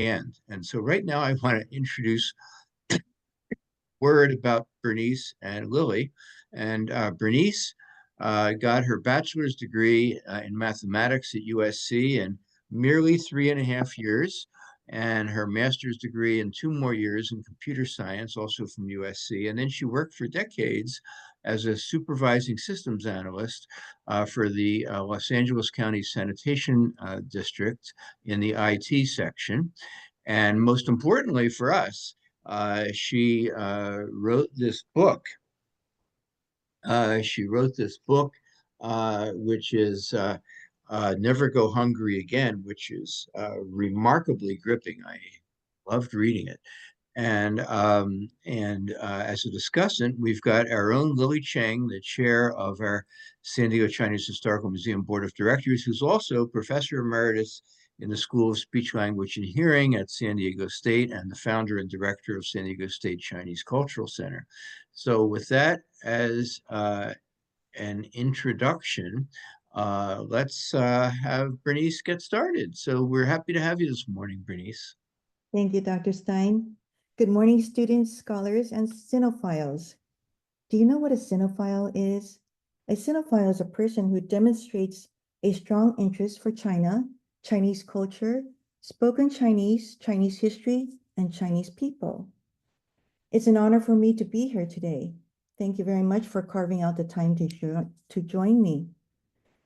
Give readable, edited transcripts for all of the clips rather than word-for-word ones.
And so right now I want to introduce word about Bernice and Lily. And Bernice got her bachelor's degree in mathematics at USC in merely 3.5 years, and her master's degree in 2 more years in computer science, also from USC. And then she worked for decades as a supervising systems analyst for the Los Angeles County Sanitation District in the IT section. And most importantly for us, she wrote this book. Which is Never Go Hungry Again, which is remarkably gripping. I loved reading it. And as a discussant, we've got our own Lily Cheng, the chair of our San Diego Chinese Historical Museum Board of Directors, who's also professor emeritus in the School of Speech, Language, and Hearing at San Diego State and the founder and director of San Diego State Chinese Cultural Center. So with that as an introduction, let's have Bernice get started. So we're happy to have you this morning, Bernice. Thank you, Dr. Stein. Good morning, students, scholars, and cinephiles. Do you know what a cinephile is? A cinephile is a person who demonstrates a strong interest for China, Chinese culture, spoken Chinese, Chinese history, and Chinese people. It's an honor for me to be here today. Thank you very much for carving out the time to join me.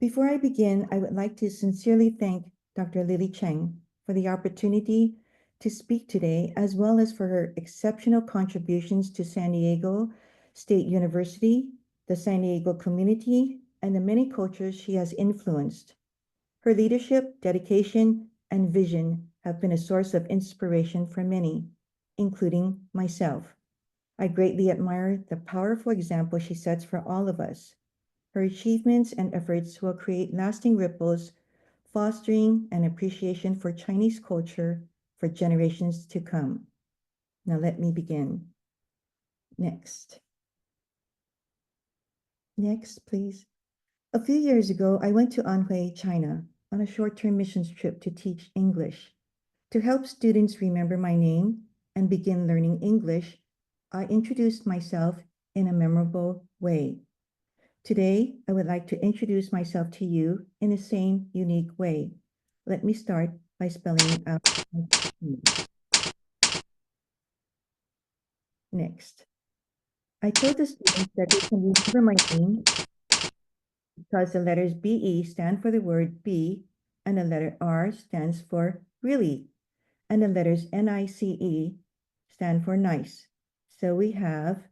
Before I begin, I would like to sincerely thank Dr. Lily Cheng for the opportunity to speak today, as well as for her exceptional contributions to San Diego State University, the San Diego community, and the many cultures she has influenced. Her leadership, dedication, and vision have been a source of inspiration for many, including myself. I greatly admire the powerful example she sets for all of us. Her achievements and efforts will create lasting ripples, fostering an appreciation for Chinese culture for generations to come. Now let me begin. Next. Next, please. A few years ago, I went to Anhui, China, on a short-term missions trip to teach English. To help students remember my name and begin learning English, I introduced myself in a memorable way. Today, I would like to introduce myself to you in the same unique way. Let me start by spelling out my name. Next. I told the students that they can remember my name because the letters BE stand for the word be, and the letter R stands for really, and the letters NICE stand for nice. So we have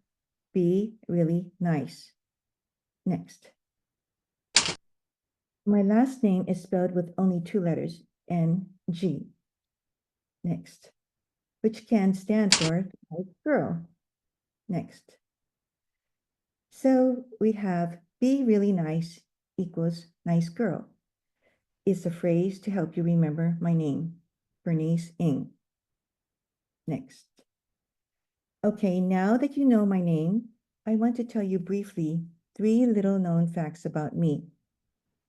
be really nice. Next. My last name is spelled with only 2 letters, NG. Next. Which can stand for nice girl. Next. So we have be really nice equals nice girl. Is the phrase to help you remember my name, Bernice Ng. Next. Okay, now that you know my name, I want to tell you briefly 3 little known facts about me.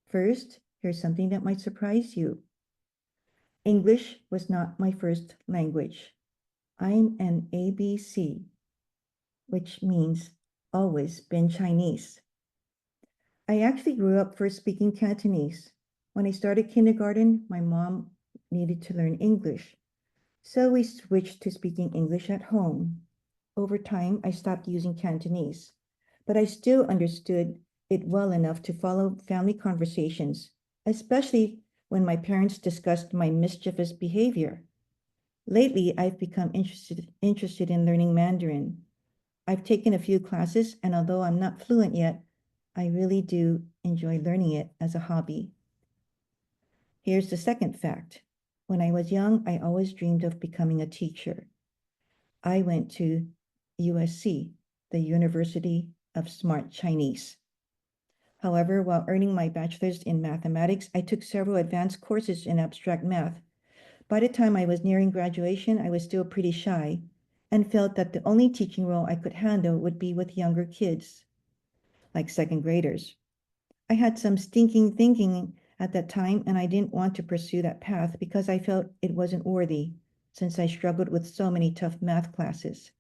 First, here's something that might surprise you. English was not my first language. I'm an ABC, which means always been Chinese. I actually grew up first speaking Cantonese. When I started kindergarten, my mom needed to learn English. So we switched to speaking English at home. Over time, I stopped using Cantonese, but I still understood it well enough to follow family conversations, especially when my parents discussed my mischievous behavior. Lately, I've become interested in learning Mandarin. I've taken a few classes, and although I'm not fluent yet, I really do enjoy learning it as a hobby. Here's the second fact. When I was young, I always dreamed of becoming a teacher. I went to USC, the University of Smart Chinese. However, while earning my bachelor's in mathematics, I took several advanced courses in abstract math. By the time I was nearing graduation, I was still pretty shy and felt that the only teaching role I could handle would be with younger kids, like second graders. I had some stinking thinking at that time, and I didn't want to pursue that path because I felt it wasn't worthy. since I struggled with so many tough math classes.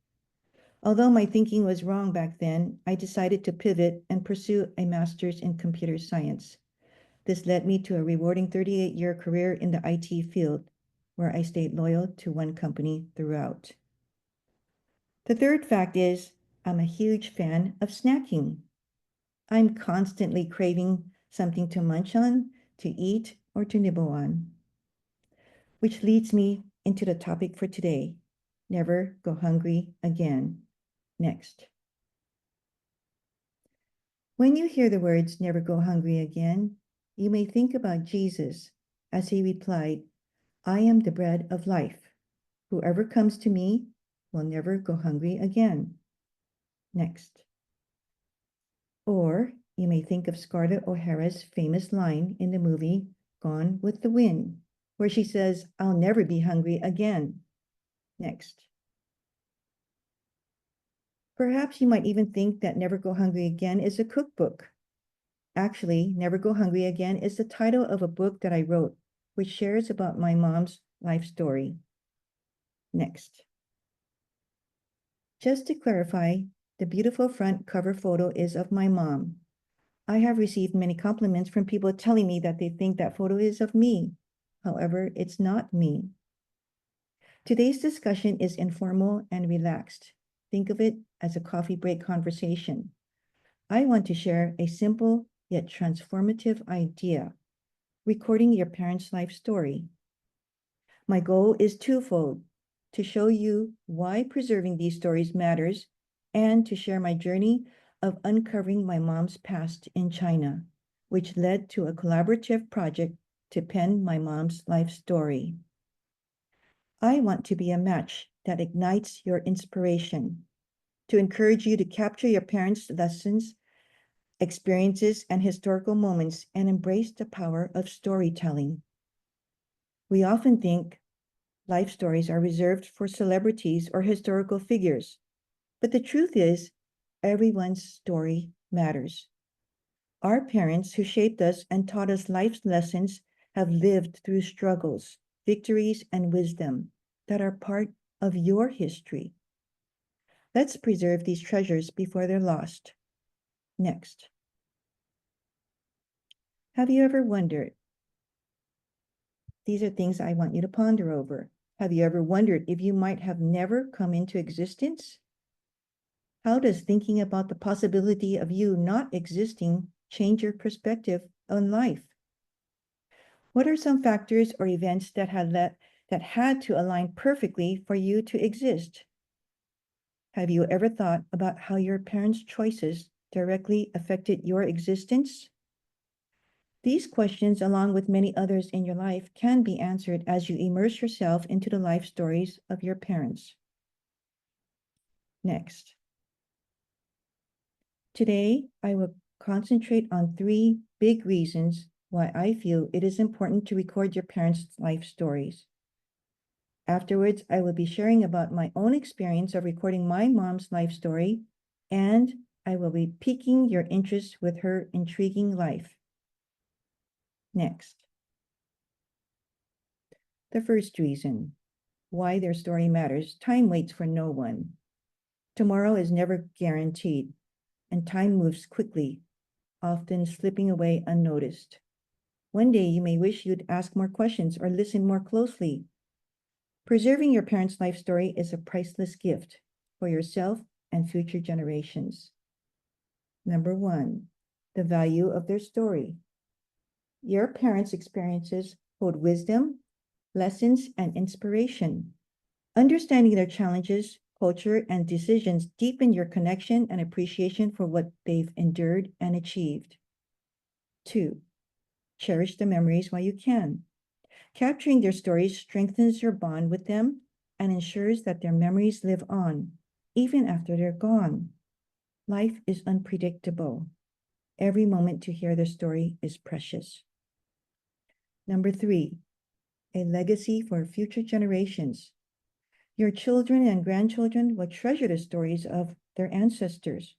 Although my thinking was wrong back then, I decided to pivot and pursue a master's in computer science. This led me to a rewarding 38-year career in the IT field, where I stayed loyal to one company throughout. The third fact is I'm a huge fan of snacking. I'm constantly craving something to munch on, to eat, or to nibble on. Which leads me into the topic for today. Never go hungry again. Next. When you hear the words never go hungry again, you may think about Jesus as he replied, I am the bread of life. Whoever comes to me will never go hungry again. Next. Or you may think of Scarlett O'Hara's famous line in the movie Gone with the Wind, where she says, I'll never be hungry again. Next. Perhaps you might even think that Never Go Hungry Again is a cookbook. Actually, Never Go Hungry Again is the title of a book that I wrote, which shares about my mom's life story. Next. Just to clarify, the beautiful front cover photo is of my mom. I have received many compliments from people telling me that they think that photo is of me. However, it's not me. Today's discussion is informal and relaxed. Think of it as a coffee break conversation. I want to share a simple yet transformative idea, recording your parents' life story. My goal is twofold: to show you why preserving these stories matters and to share my journey of uncovering my mom's past in China, which led to a collaborative project to pen my mom's life story. I want to be a match that ignites your inspiration, to encourage you to capture your parents' lessons, experiences, and historical moments and embrace the power of storytelling. We often think life stories are reserved for celebrities or historical figures, but the truth is, everyone's story matters. Our parents who shaped us and taught us life's lessons have lived through struggles, victories, and wisdom that are part of your history. Let's preserve these treasures before they're lost. Next. Have you ever wondered? These are things I want you to ponder over. Have you ever wondered if you might have never come into existence? How does thinking about the possibility of you not existing change your perspective on life? What are some factors or events that had to align perfectly for you to exist? Have you ever thought about how your parents' choices directly affected your existence? These questions, along with many others in your life, can be answered as you immerse yourself into the life stories of your parents. Next. Today, I will concentrate on 3 big reasons why I feel it is important to record your parents' life stories. Afterwards, I will be sharing about my own experience of recording my mom's life story, and I will be piquing your interest with her intriguing life. Next. The first reason why their story matters: time waits for no one. Tomorrow is never guaranteed, and time moves quickly, often slipping away unnoticed. One day you may wish you'd ask more questions or listen more closely. Preserving your parents' life story is a priceless gift for yourself and future generations. Number 1, the value of their story. Your parents' experiences hold wisdom, lessons, and inspiration. Understanding their challenges, culture, and decisions deepen your connection and appreciation for what they've endured and achieved. 2, cherish the memories while you can. Capturing their stories strengthens your bond with them and ensures that their memories live on, even after they're gone. Life is unpredictable. Every moment to hear their story is precious. Number 3, a legacy for future generations. Your children and grandchildren will treasure the stories of their ancestors.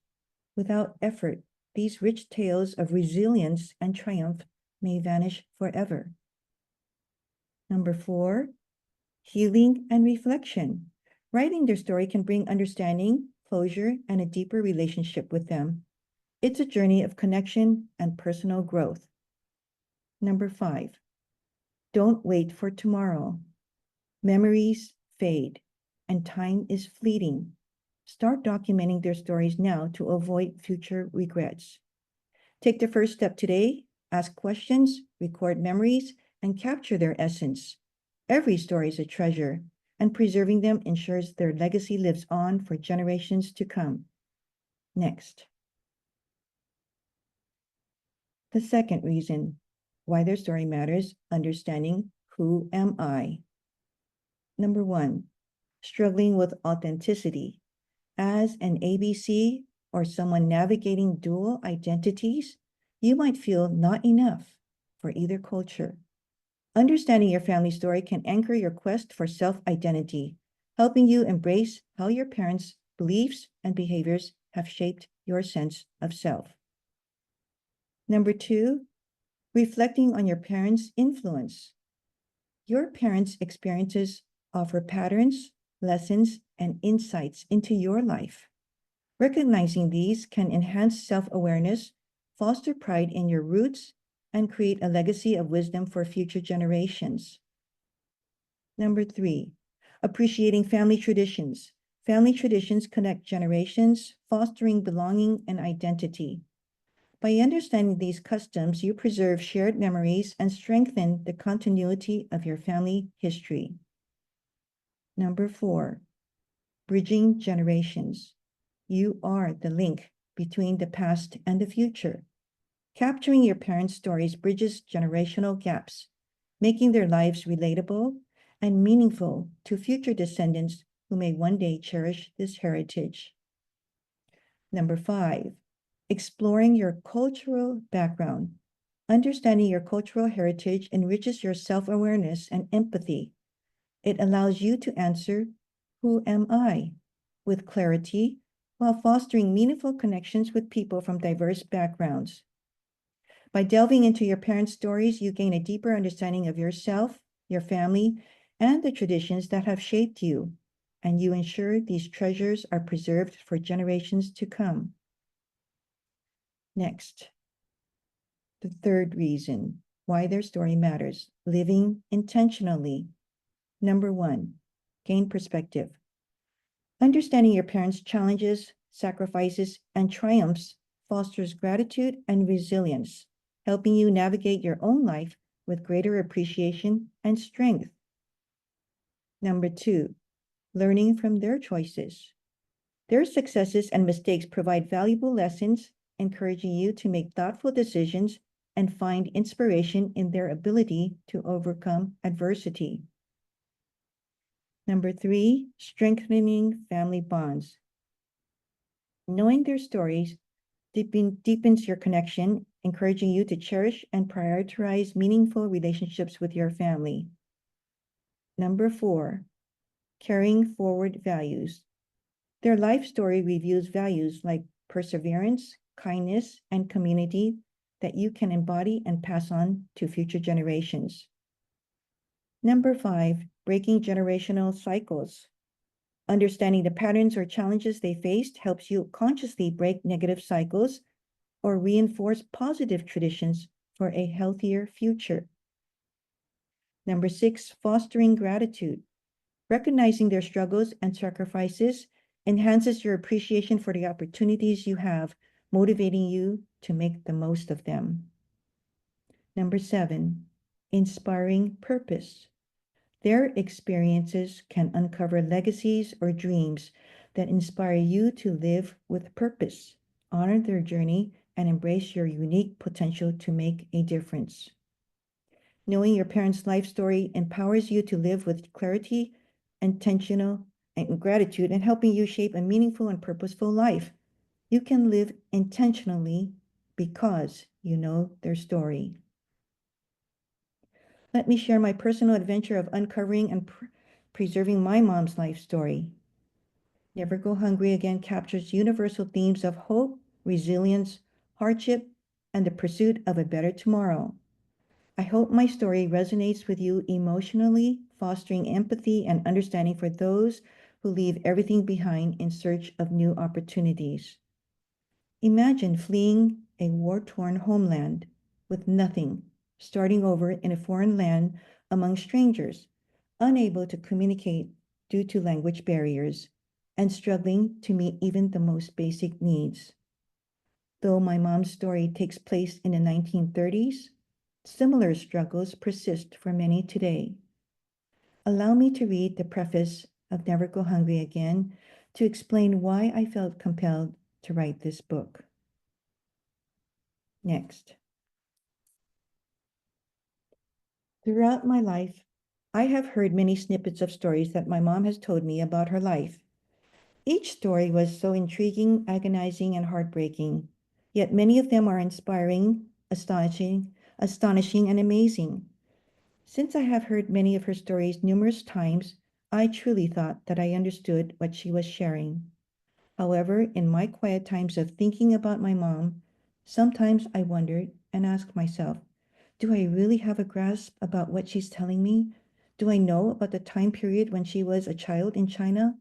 Without effort, these rich tales of resilience and triumph may vanish forever. Number 4, healing, and reflection. Writing their story can bring understanding, closure, and a deeper relationship with them. It's a journey of connection and personal growth. Number 5, don't wait for tomorrow. Memories fade, and time is fleeting. Start documenting their stories now to avoid future regrets. Take the first step today, ask questions, record memories, and capture their essence. Every story is a treasure, and preserving them ensures their legacy lives on for generations to come. Next, the second reason why their story matters, understanding who am I. Number 1, struggling with authenticity. As an ABC or someone navigating dual identities, you might feel not enough for either culture. Understanding your family story can anchor your quest for self-identity, helping you embrace how your parents' beliefs and behaviors have shaped your sense of self. Number 2, reflecting on your parents' influence. Your parents' experiences offer patterns, lessons, and insights into your life. Recognizing these can enhance self-awareness, foster pride in your roots, and create a legacy of wisdom for future generations. Number 3, appreciating family traditions. Family traditions connect generations, fostering belonging and identity. By understanding these customs, you preserve shared memories and strengthen the continuity of your family history. Number 4, bridging generations. You are the link between the past and the future. Capturing your parents' stories bridges generational gaps, making their lives relatable and meaningful to future descendants who may one day cherish this heritage. Number 5, exploring your cultural background. Understanding your cultural heritage enriches your self-awareness and empathy. It allows you to answer, "Who am I?" with clarity, while fostering meaningful connections with people from diverse backgrounds. By delving into your parents' stories, you gain a deeper understanding of yourself, your family, and the traditions that have shaped you, and you ensure these treasures are preserved for generations to come. Next, the third reason why their story matters, living intentionally. Number 1, gain perspective. Understanding your parents' challenges, sacrifices, and triumphs fosters gratitude and resilience, helping you navigate your own life with greater appreciation and strength. Number 2, learning from their choices. Their successes and mistakes provide valuable lessons, encouraging you to make thoughtful decisions and find inspiration in their ability to overcome adversity. Number 3, strengthening family bonds. Knowing their stories deepens your connection, encouraging you to cherish and prioritize meaningful relationships with your family. Number 4, carrying forward values. Their life story reviews values like perseverance, kindness, and community that you can embody and pass on to future generations. Number 5, breaking generational cycles. Understanding the patterns or challenges they faced helps you consciously break negative cycles or reinforce positive traditions for a healthier future. Number 6, fostering gratitude. Recognizing their struggles and sacrifices enhances your appreciation for the opportunities you have, motivating you to make the most of them. Number 7, inspiring purpose. Their experiences can uncover legacies or dreams that inspire you to live with purpose, honor their journey, and embrace your unique potential to make a difference. Knowing your parents' life story empowers you to live with clarity, intentional, and gratitude, and helping you shape a meaningful and purposeful life. You can live intentionally because you know their story. Let me share my personal adventure of uncovering and preserving my mom's life story. Never Go Hungry Again captures universal themes of hope, resilience, hardship, and the pursuit of a better tomorrow. I hope my story resonates with you emotionally, fostering empathy and understanding for those who leave everything behind in search of new opportunities. Imagine fleeing a war-torn homeland with nothing, starting over in a foreign land among strangers, unable to communicate due to language barriers, and struggling to meet even the most basic needs. Though my mom's story takes place in the 1930s, similar struggles persist for many today. Allow me to read the preface of Never Go Hungry Again to explain why I felt compelled to write this book. Next. Throughout my life, I have heard many snippets of stories that my mom has told me about her life. Each story was so intriguing, agonizing, and heartbreaking, yet many of them are inspiring, astonishing, and amazing. Since I have heard many of her stories numerous times, I truly thought that I understood what she was sharing. However, in my quiet times of thinking about my mom, sometimes I wondered and asked myself, do I really have a grasp about what she's telling me? Do I know about the time period when she was a child in China?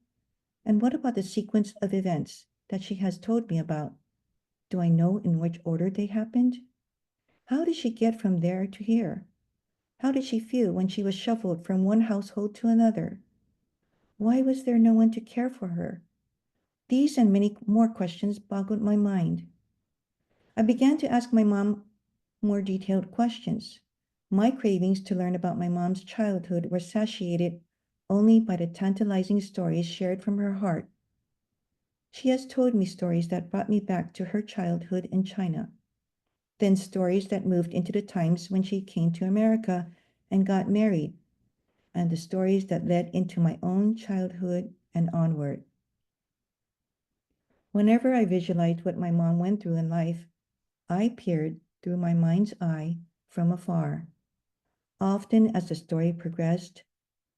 And what about the sequence of events that she has told me about? Do I know in which order they happened? How did she get from there to here? How did she feel when she was shuffled from one household to another? Why was there no one to care for her? These and many more questions boggled my mind. I began to ask my mom more detailed questions. My cravings to learn about my mom's childhood were satiated only by the tantalizing stories shared from her heart. She has told me stories that brought me back to her childhood in China, then stories that moved into the times when she came to America and got married, and the stories that led into my own childhood and onward. Whenever I visualized what my mom went through in life, I peered through my mind's eye from afar. Often as the story progressed,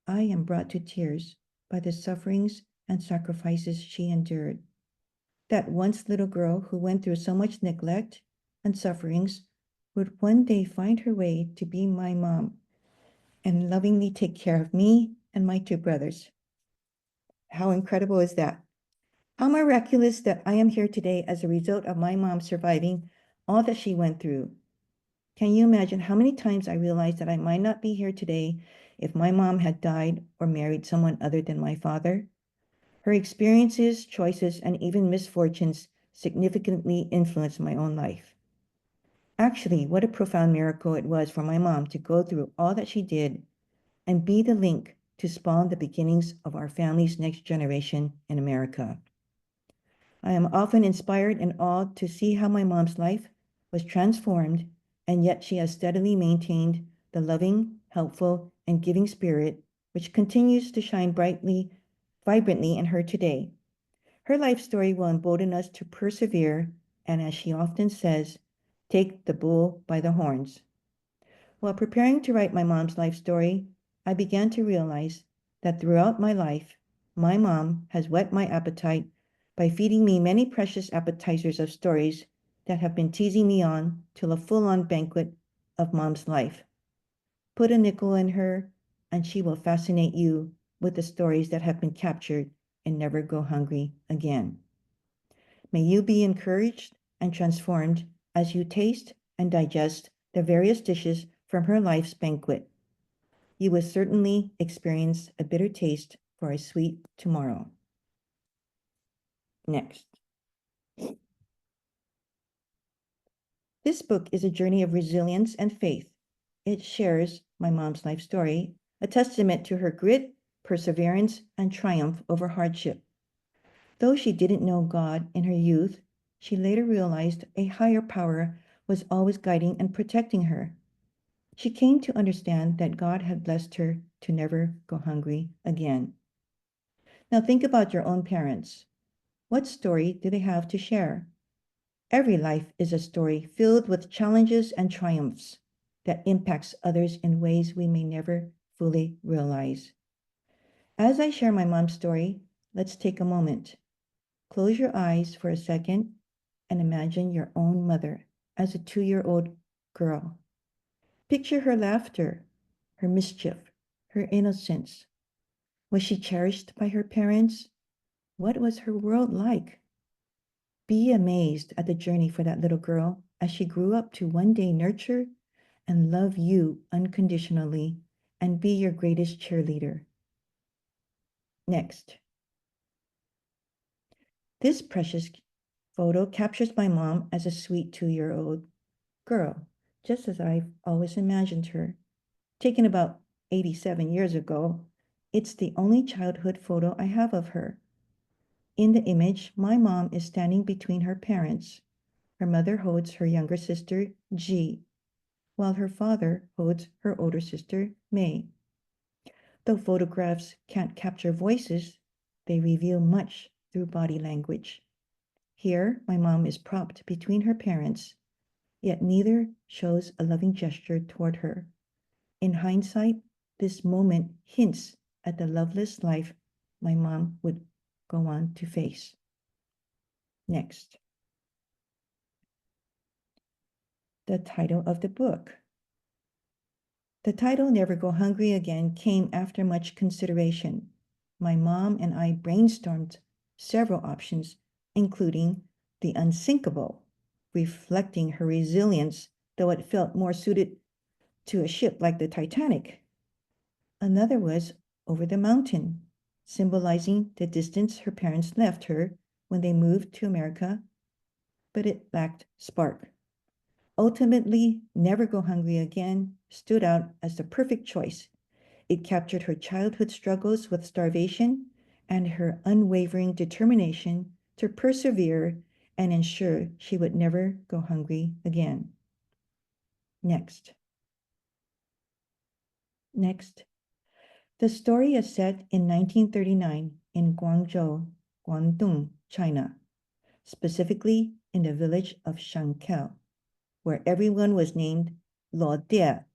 I am brought to tears by the sufferings and sacrifices she endured. That once little girl who went through so much neglect and sufferings would one day find her way to be my mom and lovingly take care of me and my two brothers. How incredible is that? How miraculous that I am here today as a result of my mom surviving all that she went through. Can you imagine how many times I realized that I might not be here today if my mom had died or married someone other than my father? Her experiences, choices, and even misfortunes significantly influenced my own life. Actually, what a profound miracle it was for my mom to go through all that she did and be the link to spawn the beginnings of our family's next generation in America. I am often inspired and awed to see how my mom's life was transformed, and yet she has steadily maintained the loving, helpful, and giving spirit which continues to shine vibrantly in her today. Her life story will embolden us to persevere and, as she often says, take the bull by the horns. While preparing to write my mom's life story, I began to realize that throughout my life, my mom has whet my appetite by feeding me many precious appetizers of stories that have been teasing me on till a full-on banquet of mom's life. Put a nickel in her, and she will fascinate you with the stories that have been captured and Never Go Hungry Again. May you be encouraged and transformed as you taste and digest the various dishes from her life's banquet. You will certainly experience a bitter taste for a sweet tomorrow. Next. This book is a journey of resilience and faith. It shares my mom's life story, a testament to her grit, perseverance, and triumph over hardship. Though she didn't know God in her youth, she later realized a higher power was always guiding and protecting her. She came to understand that God had blessed her to never go hungry again. Now think about your own parents. What story do they have to share? Every life is a story filled with challenges and triumphs that impacts others in ways we may never fully realize. As I share my mom's story, let's take a moment. Close your eyes for a second and imagine your own mother as a 2-year-old girl. Picture her laughter, her mischief, her innocence. Was she cherished by her parents? What was her world like? Be amazed at the journey for that little girl as she grew up to one day nurture and love you unconditionally and be your greatest cheerleader. Next. This precious photo captures my mom as a sweet 2-year-old girl, just as I've always imagined her. Taken about 87 years ago, it's the only childhood photo I have of her. In the image, my mom is standing between her parents. Her mother holds her younger sister, G, while her father holds her older sister, May. Though photographs can't capture voices, they reveal much through body language. Here, my mom is propped between her parents, yet neither shows a loving gesture toward her. In hindsight, this moment hints at the loveless life my mom would go on to face. Next. The title of the book. The title, Never Go Hungry Again, came after much consideration. My mom and I brainstormed several options, including The Unsinkable, reflecting her resilience, though it felt more suited to a ship like the Titanic. Another was Over the Mountain, symbolizing the distance her parents left her when they moved to America, but it lacked spark. Ultimately, Never Go Hungry Again stood out as the perfect choice. It captured her childhood struggles with starvation and her unwavering determination to persevere and ensure she would never go hungry again. Next. The story is set in 1939 in Guangzhou, Guangdong, China, specifically in the village of Shankel, where everyone was named Lo Dia,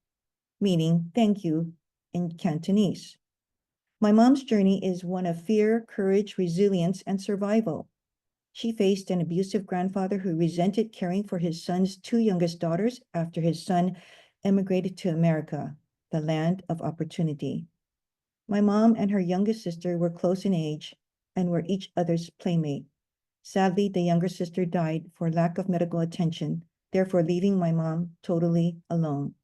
meaning thank you in Cantonese. My mom's journey is one of fear, courage, resilience, and survival. She faced an abusive grandfather who resented caring for his son's 2 youngest daughters after his son immigrated to America, the land of opportunity. My mom and her youngest sister were close in age and were each other's playmate. Sadly, the younger sister died for lack of medical attention, therefore leaving my mom totally alone.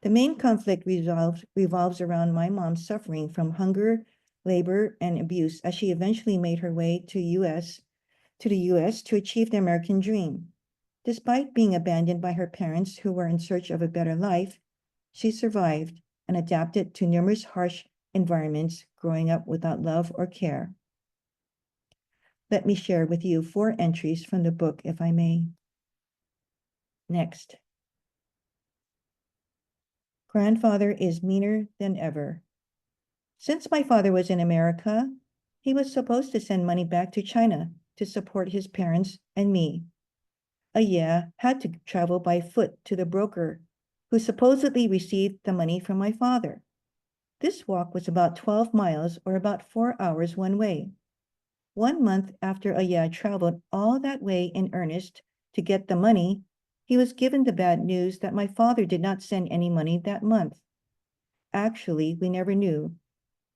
The main conflict revolves around my mom's suffering from hunger, labor, and abuse as she eventually made her way to the US to achieve the American dream. Despite being abandoned by her parents who were in search of a better life, she survived and adapted to numerous harsh environments growing up without love or care. Let me share with you 4 entries from the book, if I may. Next. Grandfather is meaner than ever. Since my father was in America, he was supposed to send money back to China to support his parents and me. Aya had to travel by foot to the broker, who supposedly received the money from my father. This walk was about 12 miles or about 4 hours one way. 1 month after Aya traveled all that way in earnest to get the money, he was given the bad news that my father did not send any money that month. Actually, we never knew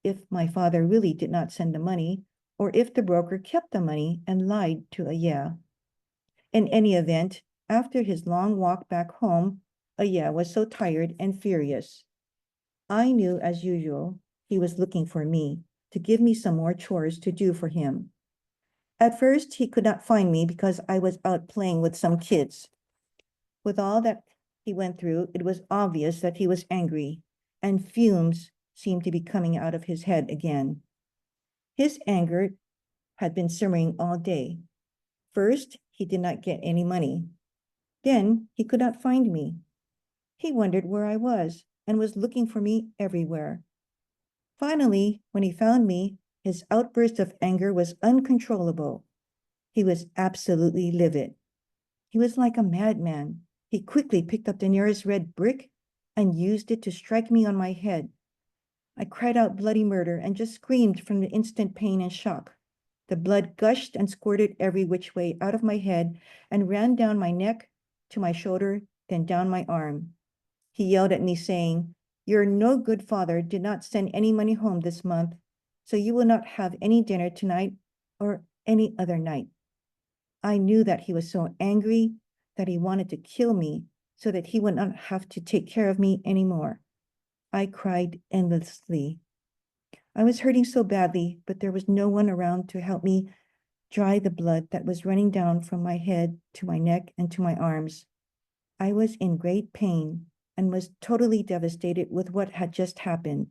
if my father really did not send the money or if the broker kept the money and lied to Aya. In any event, after his long walk back home, Aya was so tired and furious. I knew, as usual, he was looking for me to give me some more chores to do for him. At first, he could not find me because I was out playing with some kids. With all that he went through, it was obvious that he was angry, and fumes seemed to be coming out of his head again. His anger had been simmering all day. First, he did not get any money. Then he could not find me. He wondered where I was and was looking for me everywhere. Finally, when he found me, his outburst of anger was uncontrollable. He was absolutely livid. He was like a madman. He quickly picked up the nearest red brick and used it to strike me on my head. I cried out bloody murder and just screamed from the instant pain and shock. The blood gushed and squirted every which way out of my head and ran down my neck to my shoulder, then down my arm. He yelled at me saying, Your no good father did not send any money home this month, so you will not have any dinner tonight or any other night. I knew that he was so angry that he wanted to kill me so that he would not have to take care of me anymore. I cried endlessly. I was hurting so badly, but there was no one around to help me dry the blood that was running down from my head to my neck and to my arms. I was in great pain and was totally devastated with what had just happened.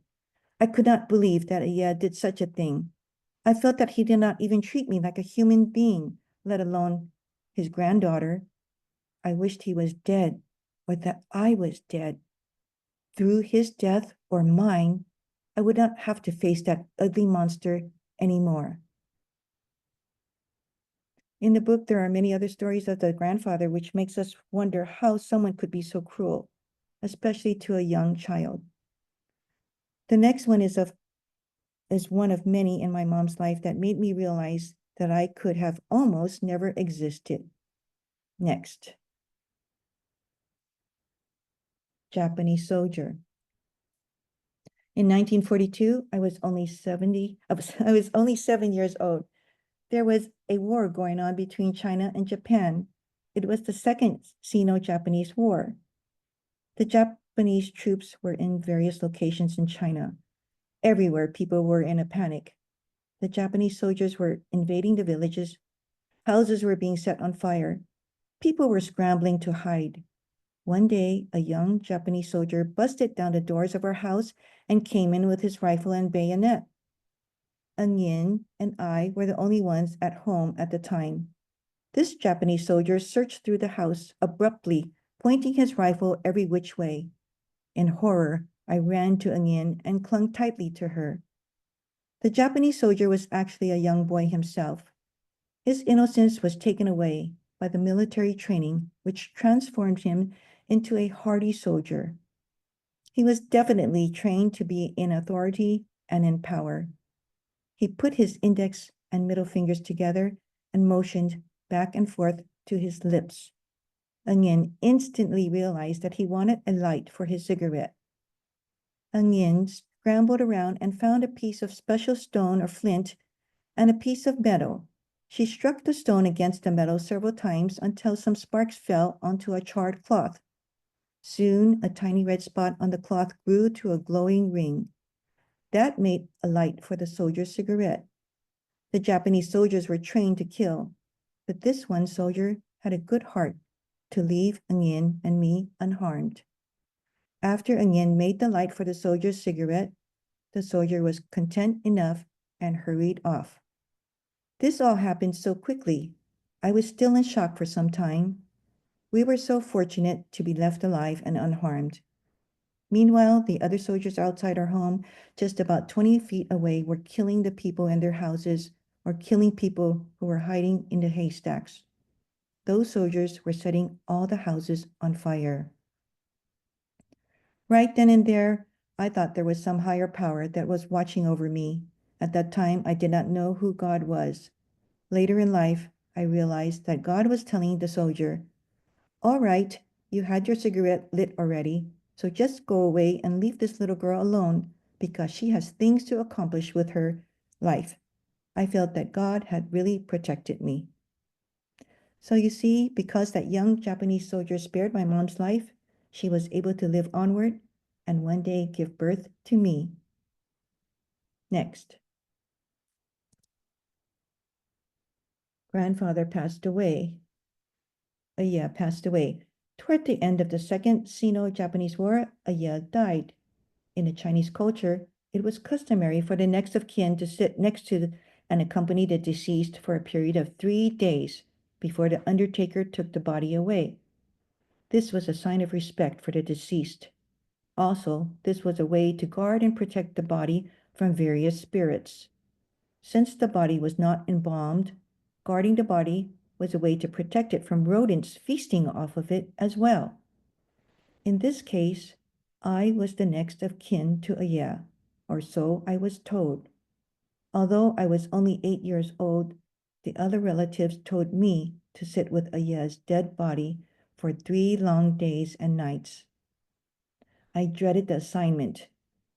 I could not believe that Aya did such a thing. I felt that he did not even treat me like a human being, let alone his granddaughter. I wished he was dead, or that I was dead. Through his death or mine, I would not have to face that ugly monster anymore. In the book, there are many other stories of the grandfather, which makes us wonder how someone could be so cruel, especially to a young child. The next one is one of many in my mom's life that made me realize that I could have almost never existed. Next, Japanese soldier. In 1942, I was only 7 years old. There was a war going on between China and Japan. It was the Second Sino-Japanese War. The Japanese troops were in various locations in China. Everywhere, people were in a panic. The Japanese soldiers were invading the villages. Houses were being set on fire. People were scrambling to hide. One day, a young Japanese soldier busted down the doors of our house and came in with his rifle and bayonet. Onion and I were the only ones at home at the time. This Japanese soldier searched through the house abruptly, pointing his rifle every which way. In horror, I ran to Onion and clung tightly to her. The Japanese soldier was actually a young boy himself. His innocence was taken away by the military training, which transformed him into a hardy soldier. He was definitely trained to be in authority and in power. He put his index and middle fingers together and motioned back and forth to his lips. Onion instantly realized that he wanted a light for his cigarette. Onion scrambled around and found a piece of special stone or flint and a piece of metal. She struck the stone against the metal several times until some sparks fell onto a charred cloth. Soon, a tiny red spot on the cloth grew to a glowing ring. That made a light for the soldier's cigarette. The Japanese soldiers were trained to kill, but this one soldier had a good heart to leave Onion and me unharmed. After Onion made the light for the soldier's cigarette, the soldier was content enough and hurried off. This all happened so quickly. I was still in shock for some time. We were so fortunate to be left alive and unharmed. Meanwhile, the other soldiers outside our home, just about 20 feet away, were killing the people in their houses or killing people who were hiding in the haystacks. Those soldiers were setting all the houses on fire. Right then and there, I thought there was some higher power that was watching over me. At that time, I did not know who God was. Later in life, I realized that God was telling the soldier, "All right, you had your cigarette lit already, so just go away and leave this little girl alone because she has things to accomplish with her life." I felt that God had really protected me. So you see, because that young Japanese soldier spared my mom's life, she was able to live onward and one day give birth to me. Next. Grandfather passed away. Aya passed away. Toward the end of the Second Sino-Japanese War, Aya died. In the Chinese culture, it was customary for the next of kin to sit next to and accompany the deceased for a period of 3 days before the undertaker took the body away. This was a sign of respect for the deceased. Also, this was a way to guard and protect the body from various spirits. Since the body was not embalmed, guarding the body was a way to protect it from rodents feasting off of it as well. In this case, I was the next of kin to Aya, or so I was told. Although I was only 8 years old, the other relatives told me to sit with Aya's dead body for 3 long days and nights. I dreaded the assignment,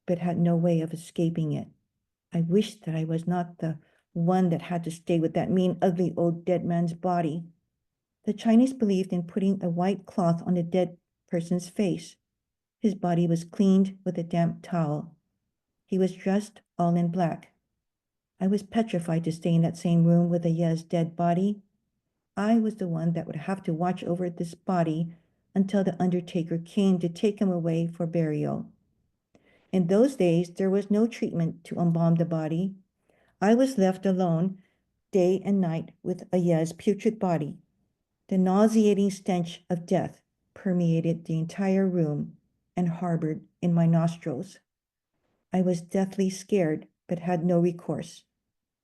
but had no way of escaping it. I wished that I was not the one that had to stay with that mean, ugly old dead man's body. The Chinese believed in putting a white cloth on the dead person's face. His body was cleaned with a damp towel. He was dressed all in black. I was petrified to stay in that same room with Aya's dead body. I was the one that would have to watch over this body until the undertaker came to take him away for burial. In those days, there was no treatment to embalm the body. I was left alone day and night with Aya's putrid body. The nauseating stench of death permeated the entire room and harbored in my nostrils. I was deathly scared, but had no recourse.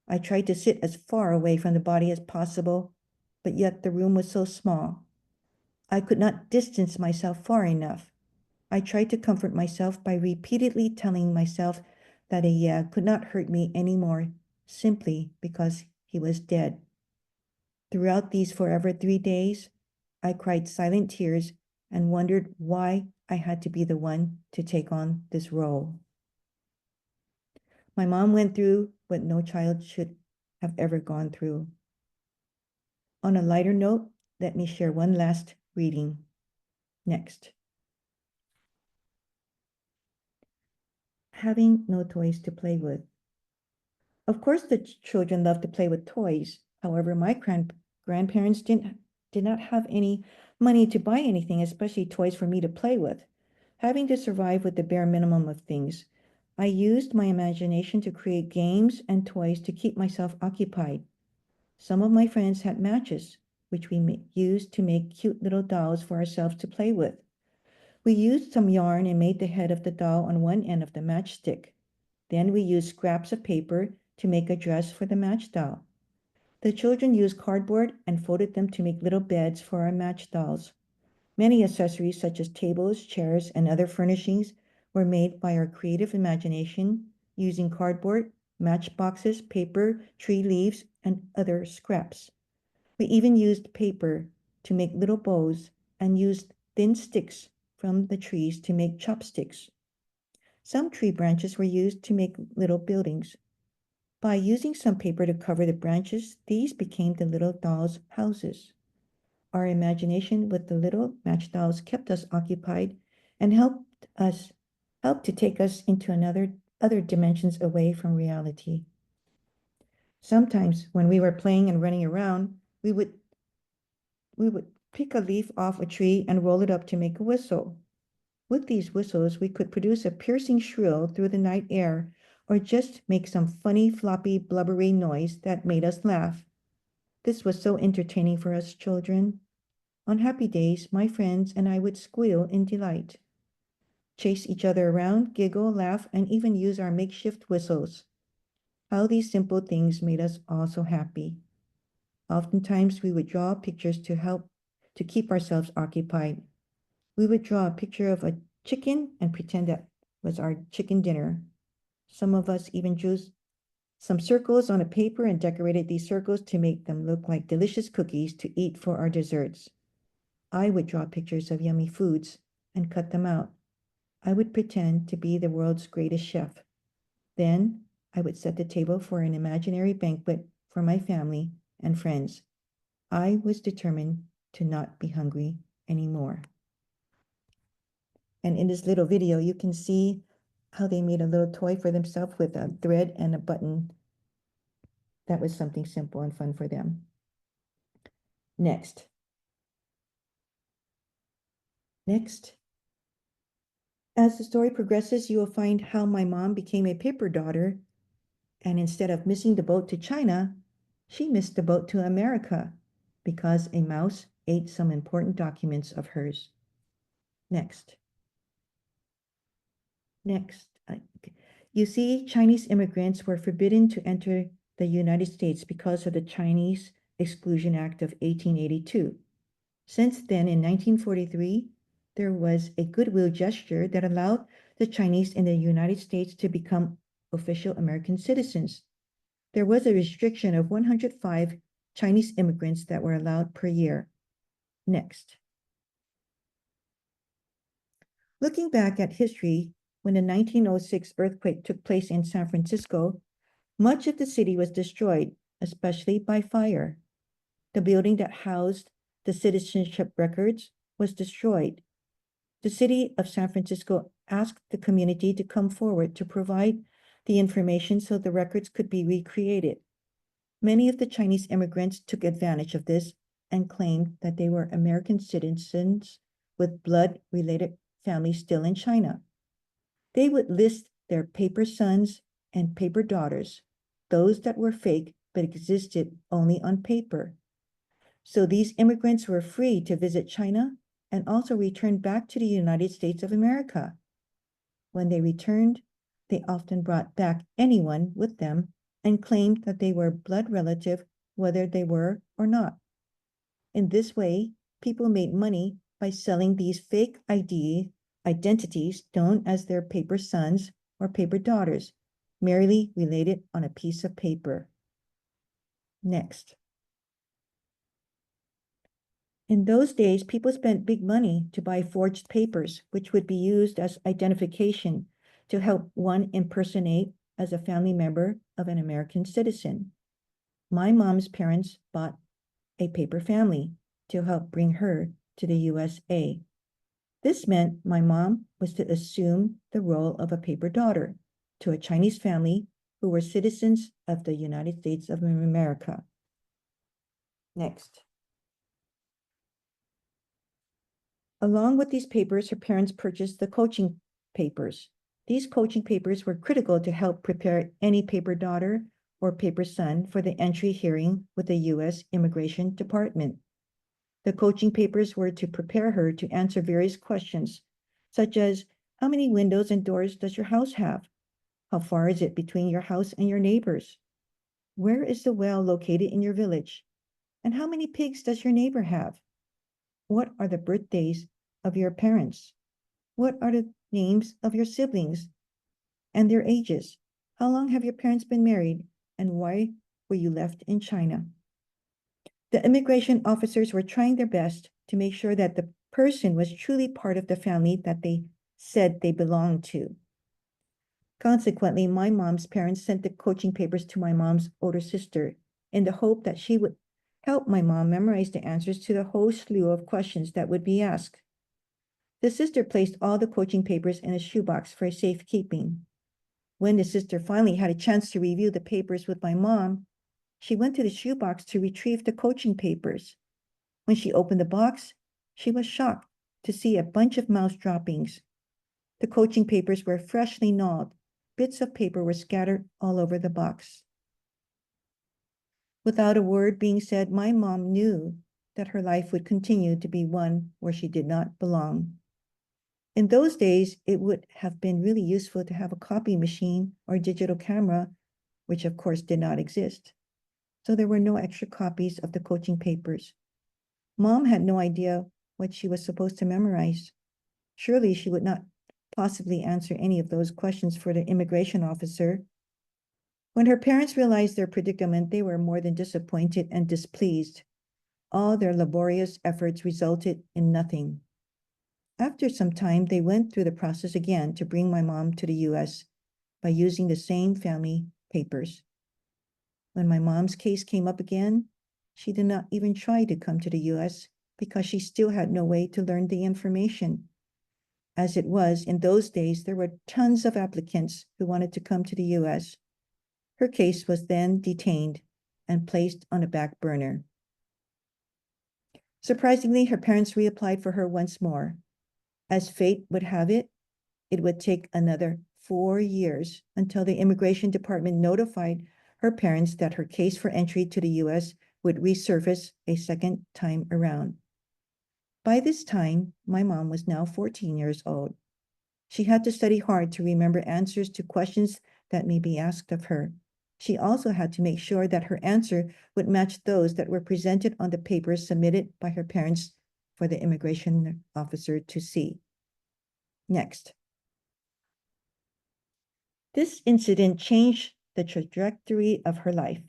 I tried to sit as far away from the body as possible, but yet the room was so small. I could not distance myself far enough. I tried to comfort myself by repeatedly telling myself that Aya could not hurt me anymore simply because he was dead. Throughout these forever 3 days, I cried silent tears and wondered why I had to be the one to take on this role. My mom went through what no child should have ever gone through. On a lighter note, let me share one last reading. Next. Having no toys to play with. Of course, the children love to play with toys. However, my grandparents did not have any money to buy anything, especially toys for me to play with. Having to survive with the bare minimum of things, I used my imagination to create games and toys to keep myself occupied. Some of my friends had matches, which we used to make cute little dolls for ourselves to play with. We used some yarn and made the head of the doll on one end of the matchstick. Then we used scraps of paper to make a dress for the match doll. The children used cardboard and folded them to make little beds for our match dolls. Many accessories such as tables, chairs, and other furnishings were made by our creative imagination using cardboard, matchboxes, paper, tree leaves, and other scraps. We even used paper to make little bows and used thin sticks from the trees to make chopsticks. Some tree branches were used to make little buildings. By using some paper to cover the branches, these became the little dolls' houses. Our imagination with the little match dolls kept us occupied and helped to take us into other dimensions away from reality. Sometimes when we were playing and running around, we would pick a leaf off a tree and roll it up to make a whistle. With these whistles, we could produce a piercing shrill through the night air or just make some funny, floppy, blubbery noise that made us laugh. This was so entertaining for us children. On happy days, my friends and I would squeal in delight, chase each other around, giggle, laugh, and even use our makeshift whistles. How these simple things made us all so happy. Oftentimes, we would draw pictures to help to keep ourselves occupied. We would draw a picture of a chicken and pretend that was our chicken dinner. Some of us even drew some circles on a paper and decorated these circles to make them look like delicious cookies to eat for our desserts. I would draw pictures of yummy foods and cut them out. I would pretend to be the world's greatest chef. Then I would set the table for an imaginary banquet for my family and friends. I was determined to not be hungry anymore. And in this little video, you can see how they made a little toy for themselves with a thread and a button. That was something simple and fun for them. Next. As the story progresses, you will find how my mom became a paper daughter, and instead of missing the boat to China, she missed the boat to America because a mouse ate some important documents of hers. Next. You see, Chinese immigrants were forbidden to enter the United States because of the Chinese Exclusion Act of 1882. Since then, in 1943, there was a goodwill gesture that allowed the Chinese in the United States to become official American citizens. There was a restriction of 105 Chinese immigrants that were allowed per year. Next. Looking back at history, when the 1906 earthquake took place in San Francisco, much of the city was destroyed, especially by fire. The building that housed the citizenship records was destroyed. The city of San Francisco asked the community to come forward to provide the information so the records could be recreated. Many of the Chinese immigrants took advantage of this and claimed that they were American citizens with blood-related families still in China. They would list their paper sons and paper daughters, those that were fake but existed only on paper. So these immigrants were free to visit China and also return back to the United States of America. When they returned, they often brought back anyone with them and claimed that they were blood relative, whether they were or not. In this way, people made money by selling these fake identities known as their paper sons or paper daughters, merely related on a piece of paper. Next. In those days, people spent big money to buy forged papers, which would be used as identification to help one impersonate as a family member of an American citizen. My mom's parents bought a paper family to help bring her to the USA. This meant my mom was to assume the role of a paper daughter to a Chinese family who were citizens of the United States of America. Next. Along with these papers, her parents purchased the coaching papers. These coaching papers were critical to help prepare any paper daughter or paper son for the entry hearing with the U.S. Immigration Department. The coaching papers were to prepare her to answer various questions, such as, how many windows and doors does your house have? How far is it between your house and your neighbors? Where is the well located in your village? And how many pigs does your neighbor have? What are the birthdays of your parents? What are the names of your siblings and their ages? How long have your parents been married? And why were you left in China? The immigration officers were trying their best to make sure that the person was truly part of the family that they said they belonged to. Consequently, my mom's parents sent the coaching papers to my mom's older sister in the hope that she would help my mom memorize the answers to the whole slew of questions that would be asked. The sister placed all the coaching papers in a shoebox for safekeeping. When the sister finally had a chance to review the papers with my mom, she went to the shoebox to retrieve the coaching papers. When she opened the box, she was shocked to see a bunch of mouse droppings. The coaching papers were freshly gnawed. Bits of paper were scattered all over the box. Without a word being said, my mom knew that her life would continue to be one where she did not belong. In those days, it would have been really useful to have a copy machine or digital camera, which of course did not exist. So there were no extra copies of the coaching papers. Mom had no idea what she was supposed to memorize. Surely she would not possibly answer any of those questions for the immigration officer. When her parents realized their predicament, they were more than disappointed and displeased. All their laborious efforts resulted in nothing. After some time, they went through the process again to bring my mom to the US by using the same family papers. When my mom's case came up again, she did not even try to come to the US because she still had no way to learn the information. As it was, in those days, there were tons of applicants who wanted to come to the US. Her case was then detained and placed on a back burner. Surprisingly, her parents reapplied for her once more. As fate would have it, it would take another 4 years until the immigration department notified her parents that her case for entry to the US would resurface a second time around. By this time, my mom was now 14 years old. She had to study hard to remember answers to questions that may be asked of her. She also had to make sure that her answer would match those that were presented on the papers submitted by her parents for the immigration officer to see. Next. This incident changed the trajectory of her life.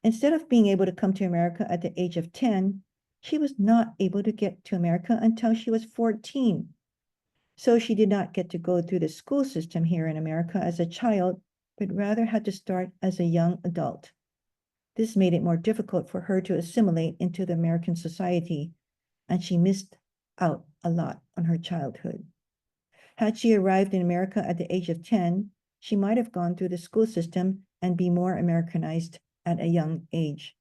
Instead of being able to come to America at the age of 10, she was not able to get to America until she was 14. So she did not get to go through the school system here in America as a child, but rather had to start as a young adult. This made it more difficult for her to assimilate into the American society, and she missed out a lot on her childhood. Had she arrived in America at the age of 10, she might have gone through the school system and be more Americanized at a young age.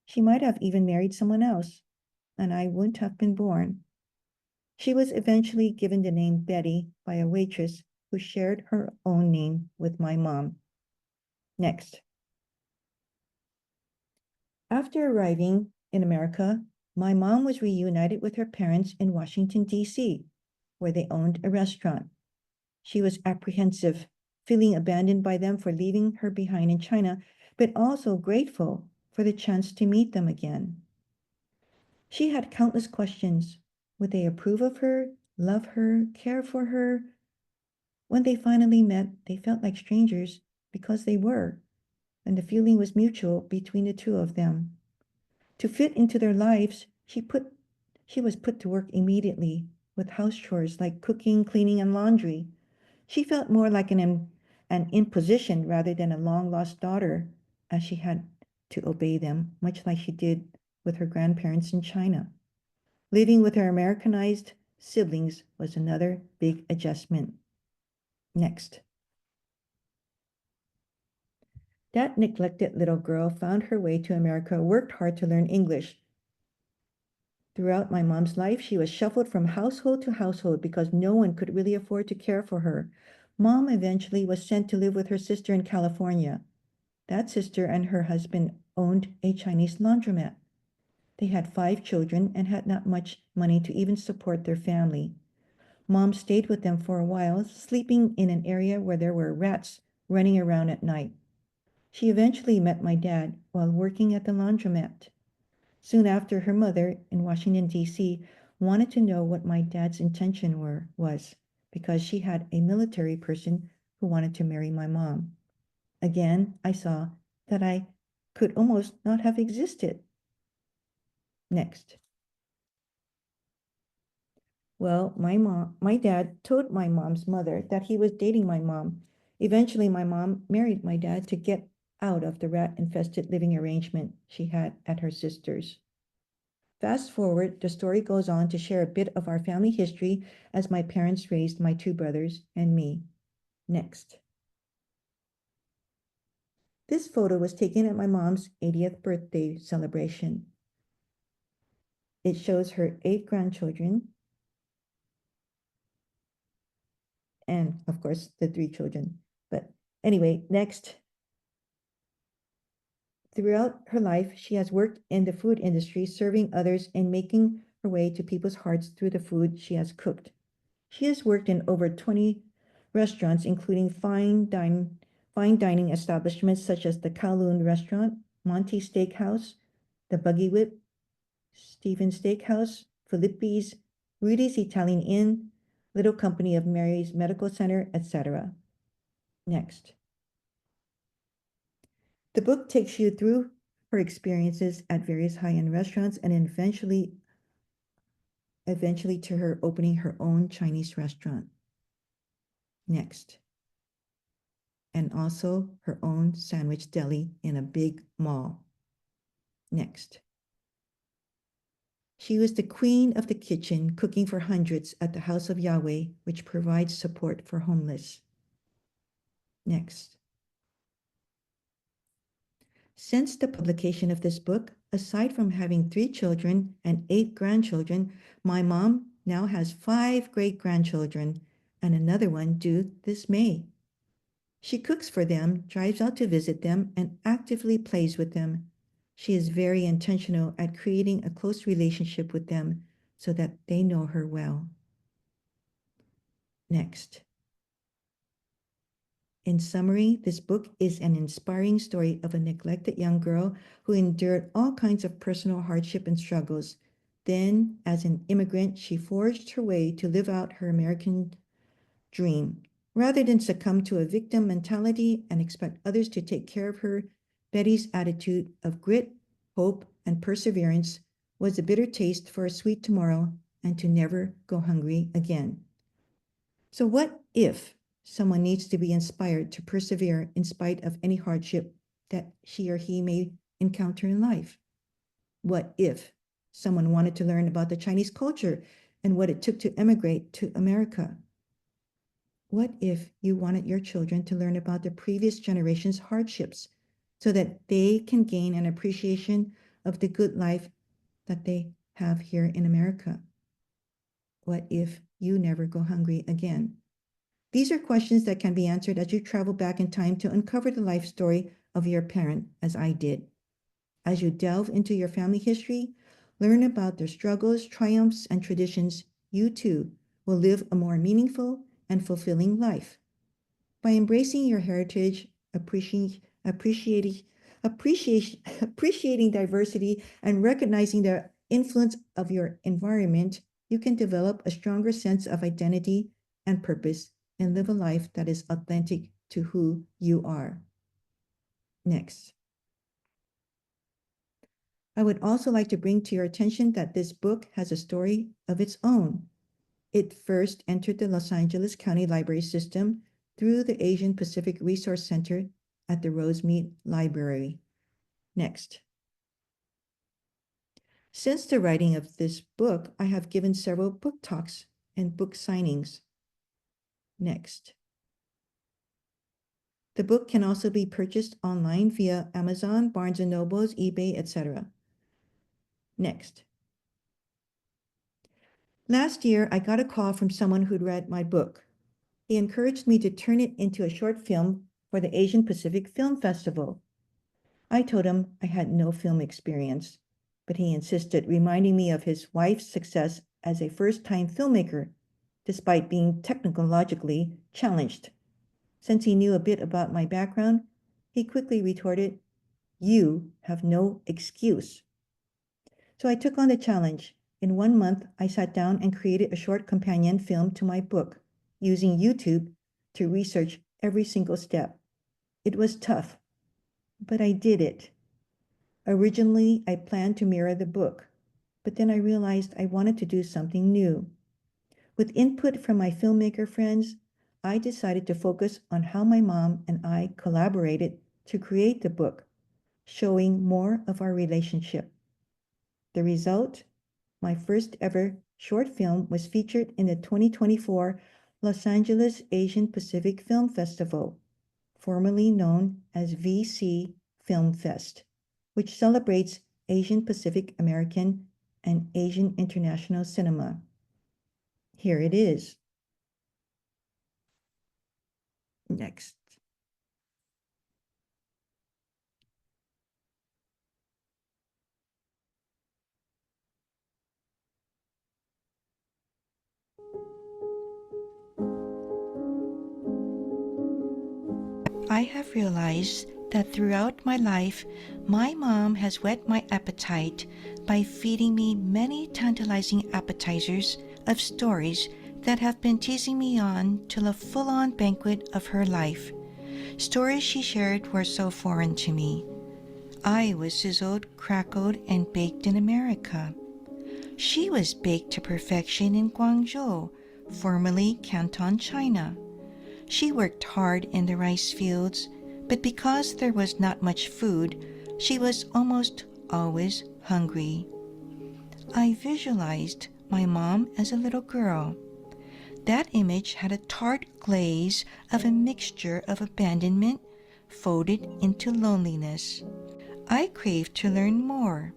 She might have even married someone else, and I wouldn't have been born. She was eventually given the name Betty by a waitress who shared her own name with my mom. Next. After arriving in America, my mom was reunited with her parents in Washington, D.C., where they owned a restaurant. She was apprehensive, feeling abandoned by them for leaving her behind in China, but also grateful for the chance to meet them again. She had countless questions. Would they approve of her, love her, care for her? When they finally met, they felt like strangers because they were, and the feeling was mutual between the two of them. To fit into their lives, she was put to work immediately with house chores like cooking, cleaning, and laundry. She felt more like an imposition rather than a long lost daughter, as she had to obey them, much like she did with her grandparents in China. Living with her Americanized siblings was another big adjustment. Next. That neglected little girl found her way to America, worked hard to learn English. Throughout my mom's life, she was shuffled from household to household because no one could really afford to care for her. Mom eventually was sent to live with her sister in California. That sister and her husband owned a Chinese laundromat. They had 5 children and had not much money to even support their family. Mom stayed with them for a while, sleeping in an area where there were rats running around at night. She eventually met my dad while working at the laundromat. Soon after, her mother in Washington, D.C., wanted to know what my dad's intention was because she had a military person who wanted to marry my mom. Again, I saw that I could almost not have existed. Next. Well, my dad told my mom's mother that he was dating my mom. Eventually, my mom married my dad to get out of the rat-infested living arrangement she had at her sister's. Fast forward, the story goes on to share a bit of our family history as my parents raised my 2 brothers and me. Next. This photo was taken at my mom's 80th birthday celebration. It shows her 8 grandchildren and, of course, the 3 children. But anyway, next. Throughout her life, she has worked in the food industry, serving others and making her way to people's hearts through the food she has cooked. She has worked in over 20 restaurants, including fine dining establishments such as the Kowloon Restaurant, Monty Steakhouse, the Buggy Whip, Stephen's Steakhouse, Filippi's, Rudy's Italian Inn, Little Company of Mary's Medical Center, etc. Next. The book takes you through her experiences at various high-end restaurants and eventually to her opening her own Chinese restaurant. Next. And also her own sandwich deli in a big mall. Next. She was the queen of the kitchen, cooking for hundreds at the House of Yahweh, which provides support for homeless. Next. Since the publication of this book, aside from having 3 children and 8 grandchildren, my mom now has 5 great-grandchildren and another one due this May. She cooks for them, drives out to visit them, and actively plays with them. She is very intentional at creating a close relationship with them so that they know her well. Next. In summary, this book is an inspiring story of a neglected young girl who endured all kinds of personal hardship and struggles. Then, as an immigrant, she forged her way to live out her American dream. Rather than succumb to a victim mentality and expect others to take care of her, Betty's attitude of grit, hope, and perseverance was a bitter taste for a sweet tomorrow and to never go hungry again. So what if someone needs to be inspired to persevere in spite of any hardship that she or he may encounter in life? What if someone wanted to learn about the Chinese culture and what it took to emigrate to America? What if you wanted your children to learn about the previous generation's hardships so that they can gain an appreciation of the good life that they have here in America? What if you never go hungry again? These are questions that can be answered as you travel back in time to uncover the life story of your parent, as I did. As you delve into your family history, learn about their struggles, triumphs, and traditions, you too will live a more meaningful and fulfilling life. By embracing your heritage, appreciating diversity, and recognizing the influence of your environment, you can develop a stronger sense of identity and purpose and live a life that is authentic to who you are. Next. I would also like to bring to your attention that this book has a story of its own. It first entered the Los Angeles County Library System through the Asian Pacific Resource Center at the Rosemead Library. Next. Since the writing of this book, I have given several book talks and book signings. Next. The book can also be purchased online via Amazon, Barnes & Nobles, eBay, etc. Next. Last year, I got a call from someone who'd read my book. He encouraged me to turn it into a short film for the Asian Pacific Film Festival. I told him I had no film experience, but he insisted, reminding me of his wife's success as a first-time filmmaker, despite being technologically challenged. Since he knew a bit about my background, he quickly retorted, "You have no excuse." So I took on the challenge. In 1 month, I sat down and created a short companion film to my book, using YouTube to research every single step. It was tough, but I did it. Originally, I planned to mirror the book, but then I realized I wanted to do something new. With input from my filmmaker friends, I decided to focus on how my mom and I collaborated to create the book, showing more of our relationship. The result? My first ever short film was featured in the 2024 Los Angeles Asian Pacific Film Festival, formerly known as VC Film Fest, which celebrates Asian Pacific American and Asian international cinema. Here it is. Next. I have realized that throughout my life, my mom has whet my appetite by feeding me many tantalizing appetizers of stories that have been teasing me on till a full-on banquet of her life. Stories she shared were so foreign to me. I was sizzled, crackled, and baked in America. She was baked to perfection in Guangzhou, formerly Canton, China. She worked hard in the rice fields, but because there was not much food, she was almost always hungry. I visualized my mom as a little girl. That image had a tart glaze of a mixture of abandonment folded into loneliness. I craved to learn more.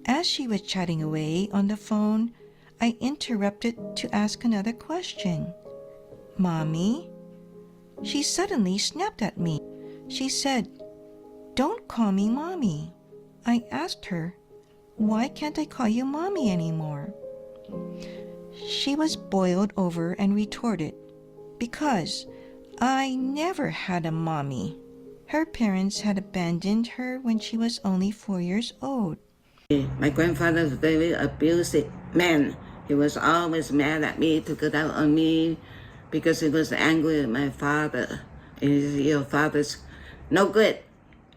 As she was chatting away on the phone, I interrupted to ask another question. "Mommy?" She suddenly snapped at me. She said, "Don't call me Mommy." I asked her, "Why can't I call you Mommy anymore?" She was boiled over and retorted, "Because I never had a mommy. Her parents had abandoned her when she was only 4 years old." My grandfather was a very abusive man. He was always mad at me, took it out on me because he was angry at my father. Your father's no good.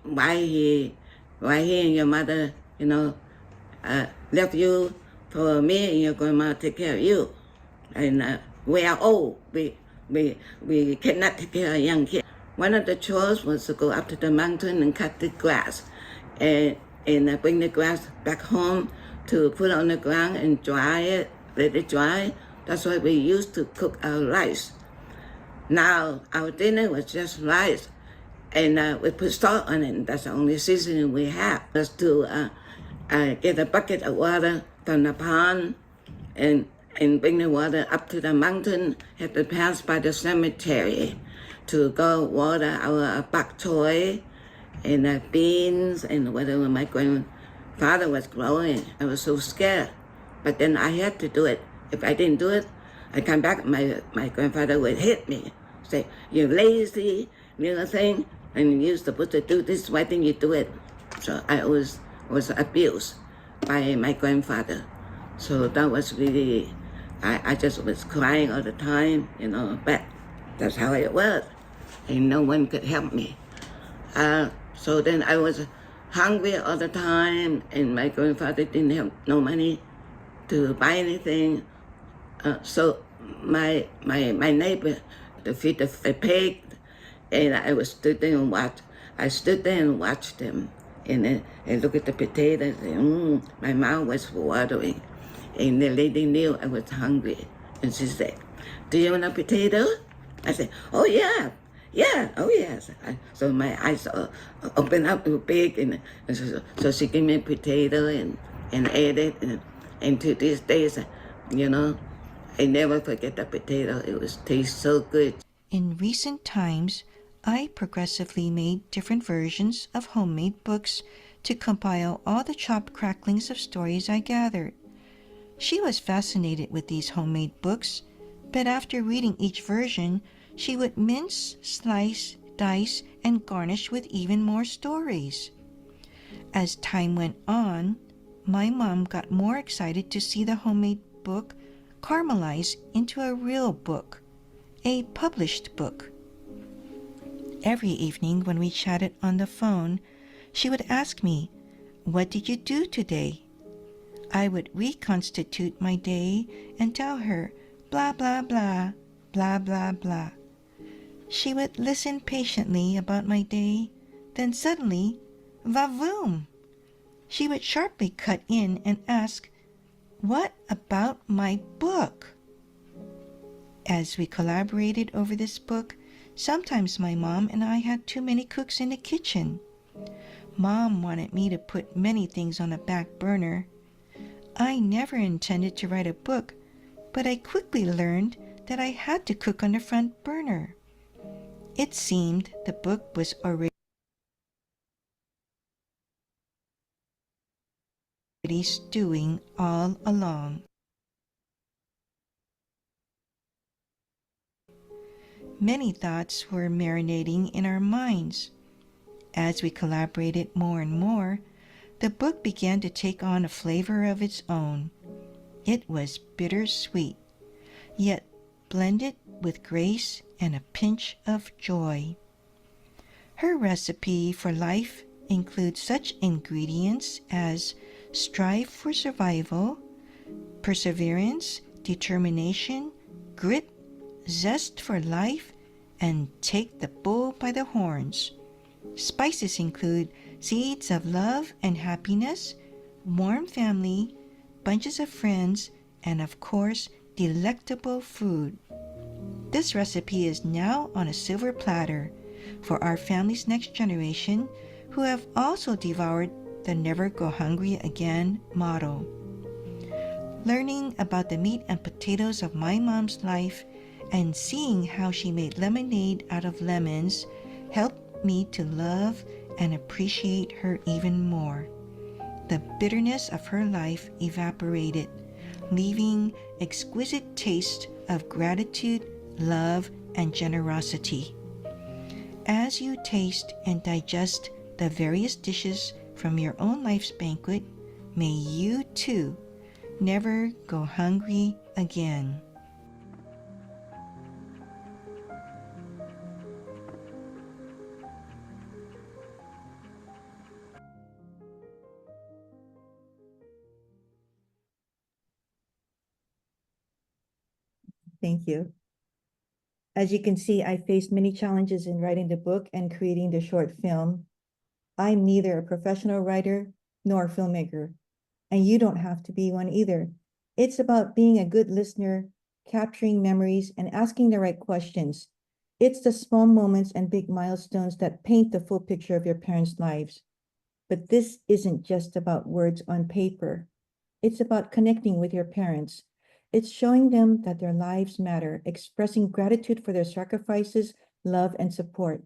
Why he and your mother, left you for me and your grandma to take care of you. And We are old. We cannot take care of young kids. One of the chores was to go up to the mountain and cut the grass, and bring the grass back home to put on the ground and dry it, let it dry. That's what we used to cook our rice. Now our dinner was just rice, and we put salt on it. And that's the only seasoning we have. Just to get a bucket of water from the pond, and bring the water up to the mountain. Had to pass by the cemetery to go water our bok choy and the beans and whatever my grandfather was growing. I was so scared, but then I had to do it. If I didn't do it, I come back, my grandfather would hit me, say, "You lazy little thing, and you're supposed to do this, why didn't you do it?" So I was abused by my grandfather. So that was really, I just was crying all the time, but that's how it was. And no one could help me. So then I was hungry all the time, and my grandfather didn't have no money to buy anything. So my neighbor to feed the pig, and I was stood there and watched. I stood there and watched them, and look at the potatoes. And, my mouth was watering, and the lady knew I was hungry, and she said, "Do you want a potato?" I said, "Oh yeah, yeah, oh yes." So my eyes opened up big, and so she gave me a potato and ate it, and to these days, you know, I never forget the potato. It was taste so good. In recent times, I progressively made different versions of homemade books to compile all the chopped cracklings of stories I gathered. She was fascinated with these homemade books, but after reading each version, she would mince, slice, dice, and garnish with even more stories. As time went on, my mom got more excited to see the homemade book caramelize into a real book, a published book. Every evening when we chatted on the phone, she would ask me, "What did you do today?" I would reconstitute my day and tell her, blah, blah, blah, blah, blah, blah. She would listen patiently about my day, then suddenly, vavoom! She would sharply cut in and ask, "What about my book?" As we collaborated over this book, sometimes my mom and I had too many cooks in the kitchen. Mom wanted me to put many things on the back burner. I never intended to write a book, but I quickly learned that I had to cook on the front burner. It seemed the book was already stewing all along. Many thoughts were marinating in our minds. As we collaborated more and more, the book began to take on a flavor of its own. It was bittersweet, yet blended with grace and a pinch of joy. Her recipe for life includes such ingredients as strive for survival, perseverance, determination, grit, zest for life, and take the bull by the horns. Spices include seeds of love and happiness, warm family, bunches of friends, and of course, delectable food. This recipe is now on a silver platter for our family's next generation, who have also devoured the Never Go Hungry Again motto. Learning about the meat and potatoes of my mom's life and seeing how she made lemonade out of lemons helped me to love and appreciate her even more. The bitterness of her life evaporated, leaving exquisite taste of gratitude, love, and generosity. As you taste and digest the various dishes from your own life's banquet, may you too never go hungry again. Thank you. As you can see, I faced many challenges in writing the book and creating the short film. I'm neither a professional writer nor a filmmaker, and you don't have to be one either. It's about being a good listener, capturing memories, and asking the right questions. It's the small moments and big milestones that paint the full picture of your parents' lives. But this isn't just about words on paper. It's about connecting with your parents. It's showing them that their lives matter, expressing gratitude for their sacrifices, love, and support.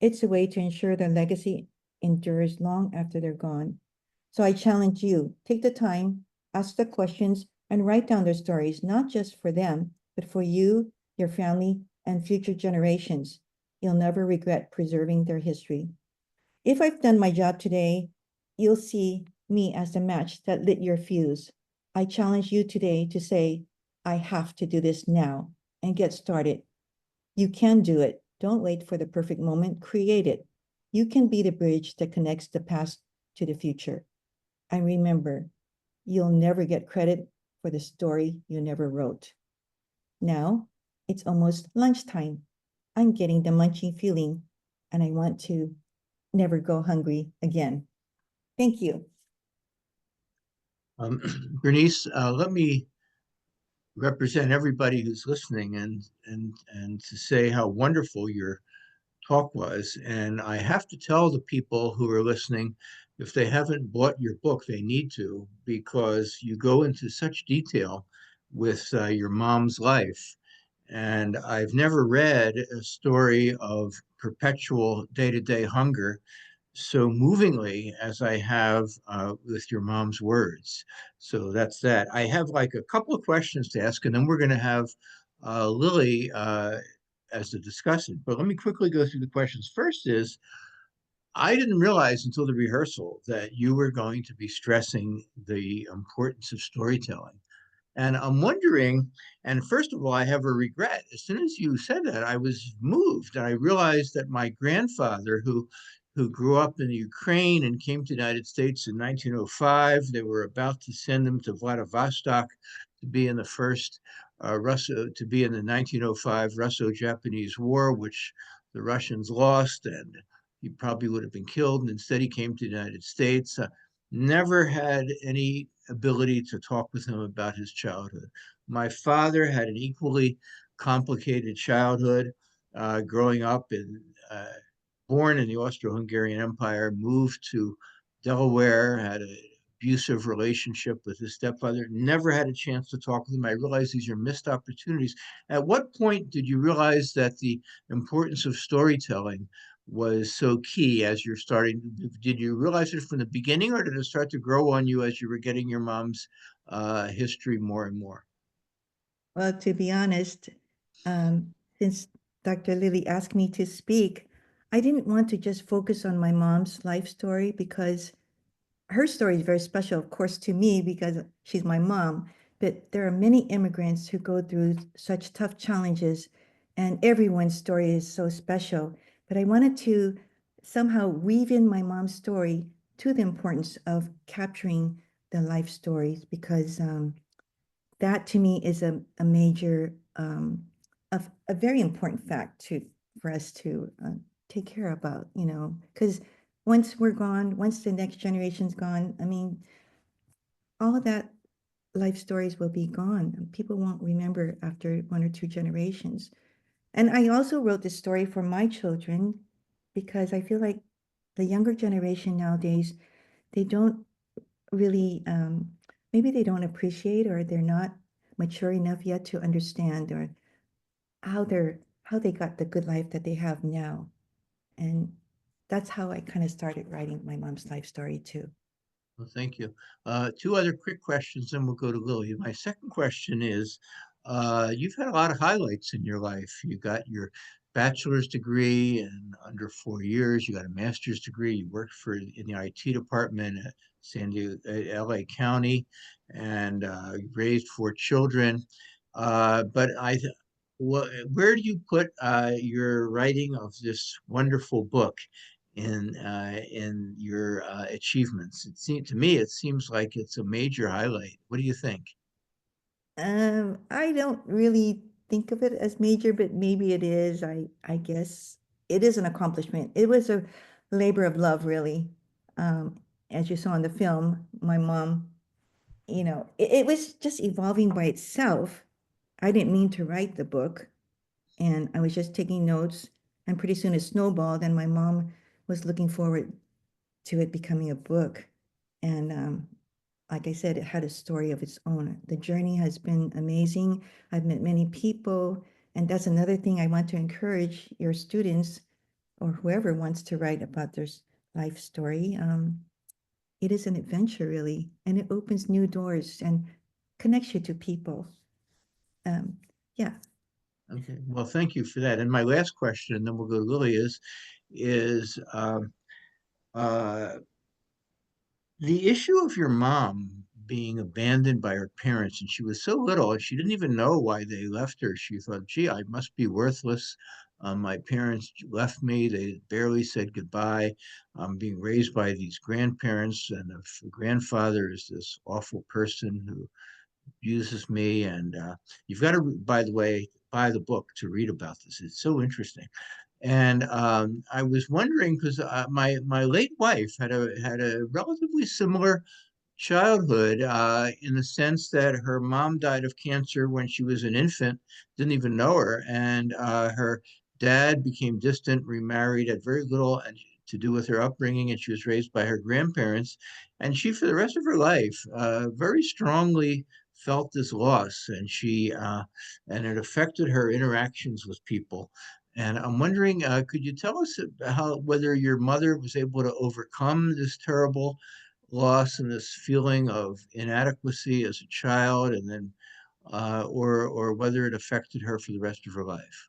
It's a way to ensure their legacy endures long after they're gone. So I challenge you, take the time, ask the questions, and write down their stories, not just for them, but for you, your family, and future generations. You'll never regret preserving their history. If I've done my job today, you'll see me as the match that lit your fuse. I challenge you today to say, I have to do this now and get started. You can do it. Don't wait for the perfect moment. Create it. You can be the bridge that connects the past to the future. And remember, you'll never get credit for the story you never wrote. Now, it's almost lunchtime. I'm getting the munching feeling, and I want to never go hungry again. Thank you. Bernice, let me represent everybody who's listening and to say how wonderful your talk was. And I have to tell the people who are listening, if they haven't bought your book, they need to, because you go into such detail with your mom's life. And I've never read a story of perpetual day-to-day hunger so movingly as I have with your mom's words. So that's that. I have like a couple of questions to ask, and then we're going to have Lily as the discussant. But let me quickly go through the questions. First is, I didn't realize until the rehearsal that you were going to be stressing the importance of storytelling. And I'm wondering, and first of all, I have a regret. As soon as you said that, I was moved. And I realized that my grandfather, who grew up in Ukraine and came to the United States in 1905, they were about to send him to Vladivostok to be in the first to be in the 1905 Russo-Japanese War, which the Russians lost, and he probably would have been killed. And instead, he came to the United States. Never had any ability to talk with him about his childhood. My father had an equally complicated childhood, growing up born in the Austro-Hungarian Empire, moved to Delaware, had an abusive relationship with his stepfather, never had a chance to talk with him. I realize these are missed opportunities. At what point did you realize that the importance of storytelling was so key as you're starting? Did you realize it from the beginning, or did it start to grow on you as you were getting your mom's history more and more? Well, to be honest, since Dr. Lily asked me to speak, I didn't want to just focus on my mom's life story because her story is very special, of course, to me because she's my mom. But there are many immigrants who go through such tough challenges, and everyone's story is so special. But I wanted to somehow weave in my mom's story to the importance of capturing the life stories because that to me is a major, a very important fact for us to take care about, because once we're gone, once the next generation's gone, I mean, all of that life stories will be gone. People won't remember after one or two generations. And I also wrote this story for my children because I feel like the younger generation nowadays, they don't really, maybe they don't appreciate or they're not mature enough yet to understand or how they got the good life that they have now. And that's how I kind of started writing my mom's life story too. Well, thank you. Two other quick questions, then we'll go to Lily. My second question is, you've had a lot of highlights in your life. You got your bachelor's degree in under 4 years. You got a master's degree. You worked in the IT department at San Diego, LA County, and you raised 4 children. But where do you put your writing of this wonderful book in your achievements? To me, it seems like it's a major highlight. What do you think? I don't really think of it as major, but maybe it is. I guess it is an accomplishment. It was a labor of love, really. Um, as you saw in the film, my mom, it was just evolving by itself. I didn't mean to write the book, and I was just taking notes, and pretty soon it snowballed, and my mom was looking forward to it becoming a book. And like I said, it had a story of its own. The journey has been amazing. I've met many people, and that's another thing I want to encourage your students or whoever wants to write about their life story. It is an adventure, really, and it opens new doors and connects you to people. Um, yeah. Okay, well, thank you for that. And my last question, and then we'll go to Lily, is uh, the issue of your mom being abandoned by her parents, and she was so little, and she didn't even know why they left her. She thought, gee, I must be worthless. My parents left me. They barely said goodbye. I'm being raised by these grandparents, and a grandfather is this awful person who uses me. And you've got to, by the way, buy the book to read about this. It's so interesting. And I was wondering because my late wife had a relatively similar childhood in the sense that her mom died of cancer when she was an infant, didn't even know her, and her dad became distant, remarried, had very little to do with her upbringing, and she was raised by her grandparents. And she, for the rest of her life, very strongly felt this loss, and it affected her interactions with people. And I'm wondering, could you tell us how whether your mother was able to overcome this terrible loss and this feeling of inadequacy as a child, and then, or whether it affected her for the rest of her life?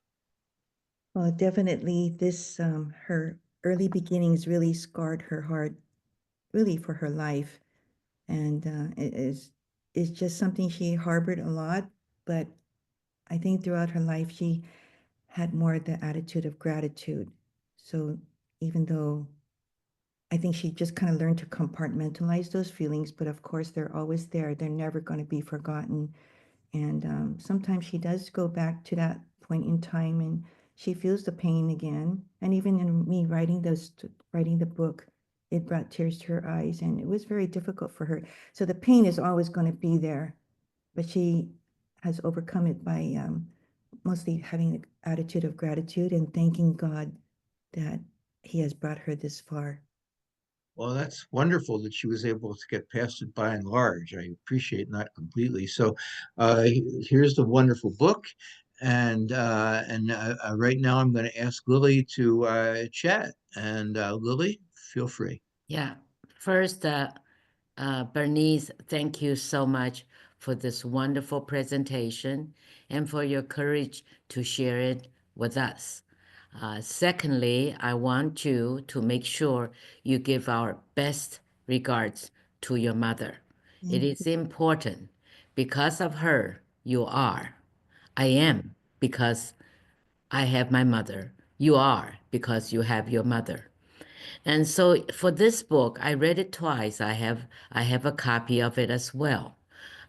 Well, definitely this, her early beginnings really scarred her heart, really for her life. And it's just something she harbored a lot. But I think throughout her life, she had more the attitude of gratitude. So even though I think she just kind of learned to compartmentalize those feelings, but of course they're always there. They're never going to be forgotten. And sometimes she does go back to that point in time and she feels the pain again. And even in me writing the book, it brought tears to her eyes and it was very difficult for her. So the pain is always going to be there, but she has overcome it by mostly having the attitude of gratitude and thanking God that He has brought her this far. Well, that's wonderful that she was able to get past it by and large. I appreciate not completely. So, here's the wonderful book, and right now I'm going to ask Lily to chat. And Lily, feel free. Yeah. First, Bernice, thank you so much for this wonderful presentation and for your courage to share it with us. Secondly, I want you to make sure you give our best regards to your mother. It Thank is important. Because of her, you are. I am because I have my mother. You are because you have your mother. And so for this book, I read it twice. I have a copy of it as well.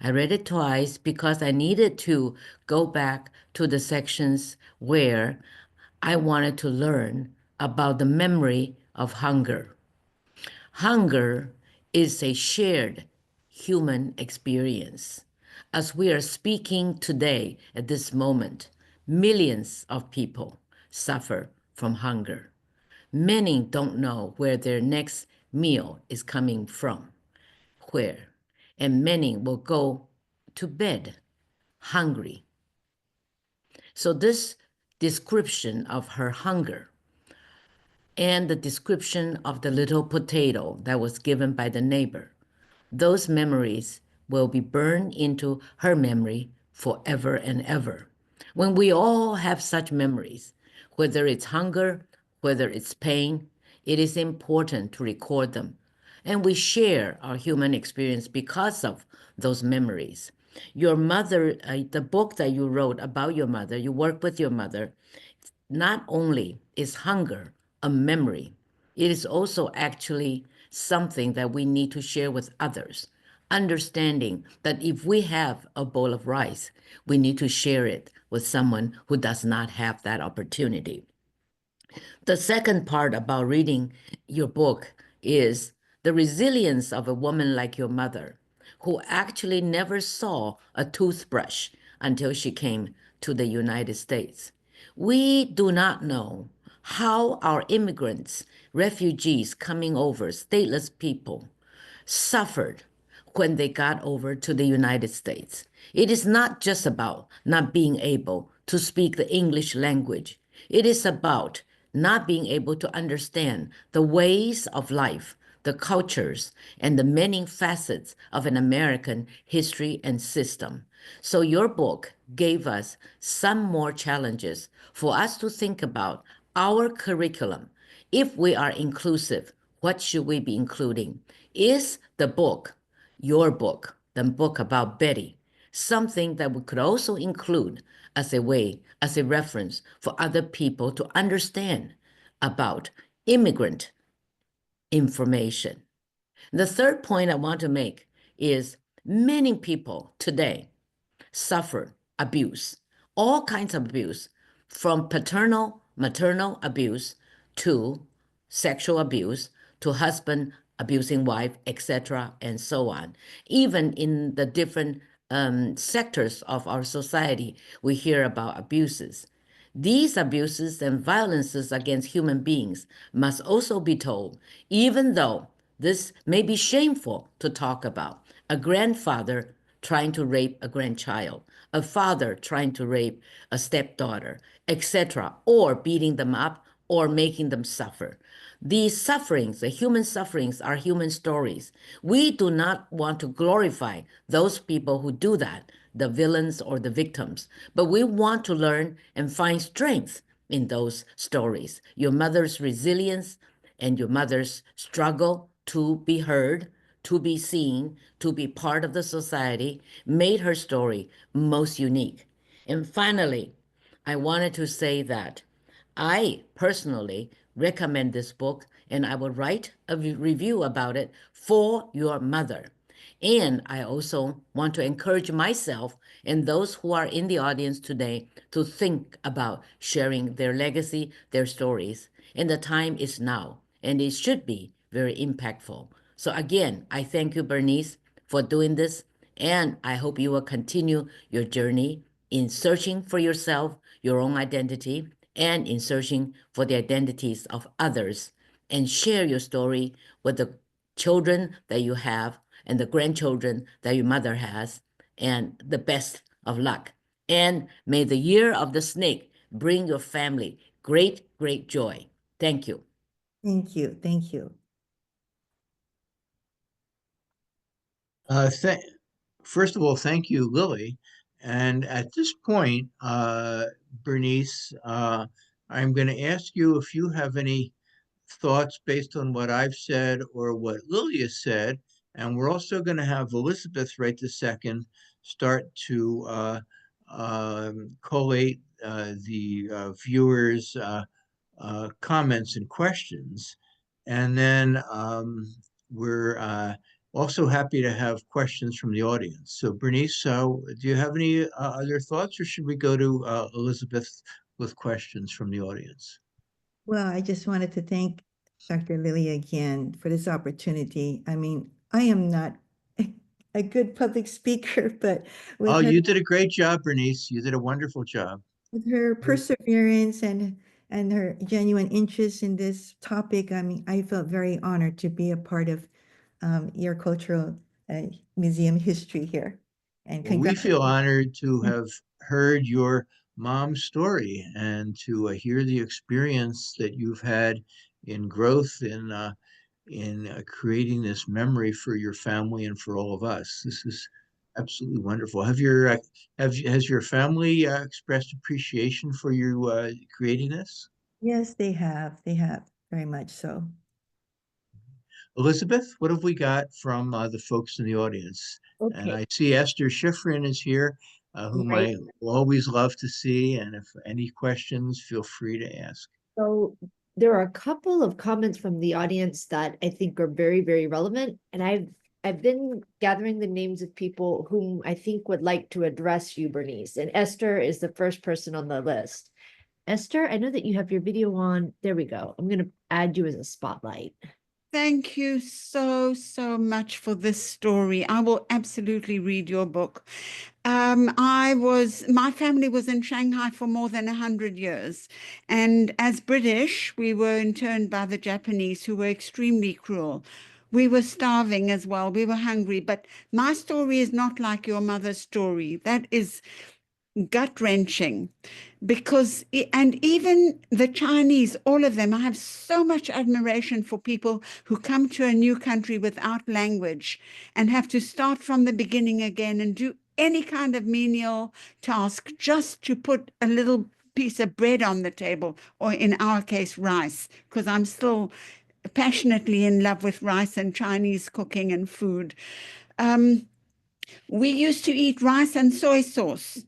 I read it twice because I needed to go back to the sections where I wanted to learn about the memory of hunger. Hunger is a shared human experience. As we are speaking today at this moment, millions of people suffer from hunger. Many don't know where their next meal is coming from, where, and many will go to bed hungry. So, this description of her hunger and the description of the little potato that was given by the neighbor, those memories will be burned into her memory forever and ever. When we all have such memories, whether it's hunger, whether it's pain, it is important to record them. And we share our human experience because of those memories. Your mother, the book that you wrote about your mother, you work with your mother, not only is hunger a memory, it is also actually something that we need to share with others. understanding that if we have a bowl of rice, we need to share it with someone who does not have that opportunity. The second part about reading your book is the resilience of a woman like your mother, who actually never saw a toothbrush until she came to the United States. We do not know how our immigrants, refugees coming over, stateless people, suffered when they got over to the United States. It is not just about not being able to speak the English language. It is about not being able to understand the ways of life, the cultures, and the many facets of an American history and system. So your book gave us some more challenges for us to think about our curriculum. If we are inclusive, what should we be including? Is the book, your book, the book about Betty, something that we could also include as a way, as a reference for other people to understand about immigrant information? The third point I want to make is many people today suffer abuse, all kinds of abuse, from paternal, maternal abuse to sexual abuse to husband abusing wife, etc., and so on. Even in the different sectors of our society, we hear about abuses. These abuses and violences against human beings must also be told, even though this may be shameful to talk about. A grandfather trying to rape a grandchild, a father trying to rape a stepdaughter, etc., or beating them up or making them suffer. These sufferings, the human sufferings, are human stories. We do not want to glorify those people who do that, the villains or the victims, but we want to learn and find strength in those stories. Your mother's resilience and your mother's struggle to be heard, to be seen, to be part of the society made her story most unique. And finally, I wanted to say that I personally recommend this book and I will write a review about it for your mother. And I also want to encourage myself and those who are in the audience today to think about sharing their legacy, their stories. And the time is now, and it should be very impactful. So again, I thank you, Bernice, for doing this, and I hope you will continue your journey in searching for yourself, your own identity, and in searching for the identities of others, and share your story with the children that you have and the grandchildren that your mother has, and the best of luck. And may the year of the snake bring your family great, great joy. Thank you. Thank you. Thank you. Uh, th First of all, thank you, Lily. And at this point, Bernice, I'm going to ask you if you have any thoughts based on what I've said or what Lily has said. And we're also going to have Elizabeth right this second start to collate the viewers' comments and questions. And then we're also happy to have questions from the audience. So Bernice, so do you have any other thoughts or should we go to Elizabeth with questions from the audience? Well, I just wanted to thank Dr. Lily again for this opportunity. I mean, I am not a good public speaker, but Oh, with her you did a great job, Bernice. You did a wonderful job. with her perseverance and her genuine interest in this topic, I mean, I felt very honored to be a part of your cultural museum history here. And Well, we feel congratulations. honored to have heard your mom's story and to hear the experience that you've had in growth in creating this memory for your family and for all of us. This is absolutely wonderful. Has your family expressed appreciation for you creating this? Yes, they have very much so. Elizabeth, what have we got from the folks in the audience? And Okay, I see Esther Schifrin is here, whom right. I always love to see. And if any questions, feel free to ask. So there are a couple of comments from the audience that I think are very, very relevant. And I've been gathering the names of people whom I think would like to address you, Bernice, and Esther is the first person on the list. Esther, I know that you have your video on. There we go. I'm going to add you as a spotlight. Thank you so, so much for this story. I will absolutely read your book. My family was in Shanghai for more than 100 years. And as British, we were interned by the Japanese, who were extremely cruel. We were starving as well. We were hungry. But my story is not like your mother's story. That is gut-wrenching and even the Chinese, all of them, I have so much admiration for people who come to a new country without language and have to start from the beginning again and do any kind of menial task just to put a little piece of bread on the table, or in our case, rice, because I'm still passionately in love with rice and Chinese cooking and food. We used to eat rice and soy sauce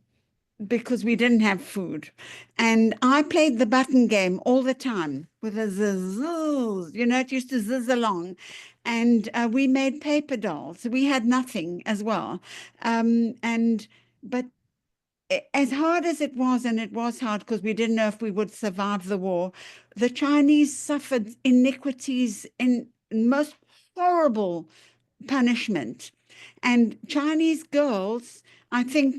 because we didn't have food. And I played the button game all the time with a zzzz, it used to zizz along. And we made paper dolls. We had nothing as well. But as hard as it was, and it was hard because we didn't know if we would survive the war, the Chinese suffered iniquities in most horrible punishment. And Chinese girls, I think,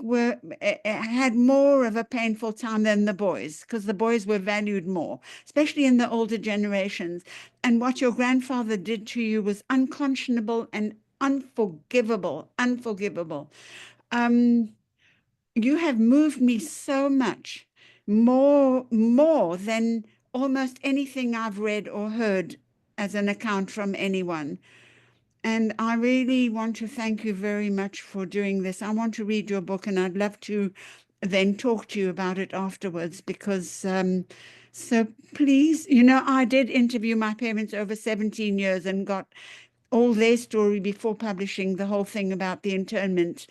had more of a painful time than the boys, because the boys were valued more, especially in the older generations. And what your grandfather did to you was unconscionable and unforgivable, unforgivable. You have moved me so much, more than almost anything I've read or heard as an account from anyone. And I really want to thank you very much for doing this. I want to read your book, and I'd love to then talk to you about it afterwards, because so please, I did interview my parents over 17 years and got all their story before publishing the whole thing about the internment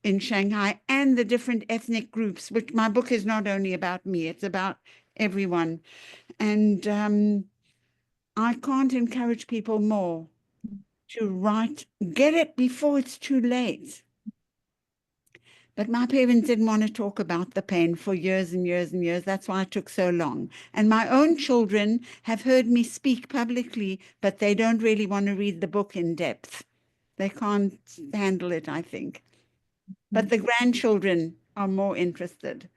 in Shanghai and the different ethnic groups, which my book is not only about me, it's about everyone. And I can't encourage people more to write, get it before it's too late. But my parents didn't want to talk about the pain for years and years and years. That's why it took so long. And my own children have heard me speak publicly, but they don't really want to read the book in depth. They can't handle it, I think. But the grandchildren are more interested.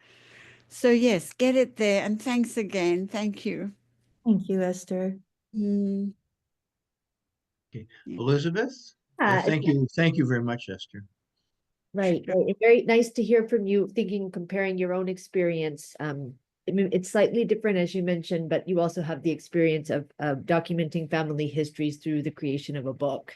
So yes, get it there. And thanks again. Thank you. Thank you, Esther. Mm. Okay. Yeah. Elizabeth? Thank you very much, Esther. Right. Very nice to hear from you, comparing your own experience. I mean, it's slightly different, as you mentioned, but you also have the experience of documenting family histories through the creation of a book.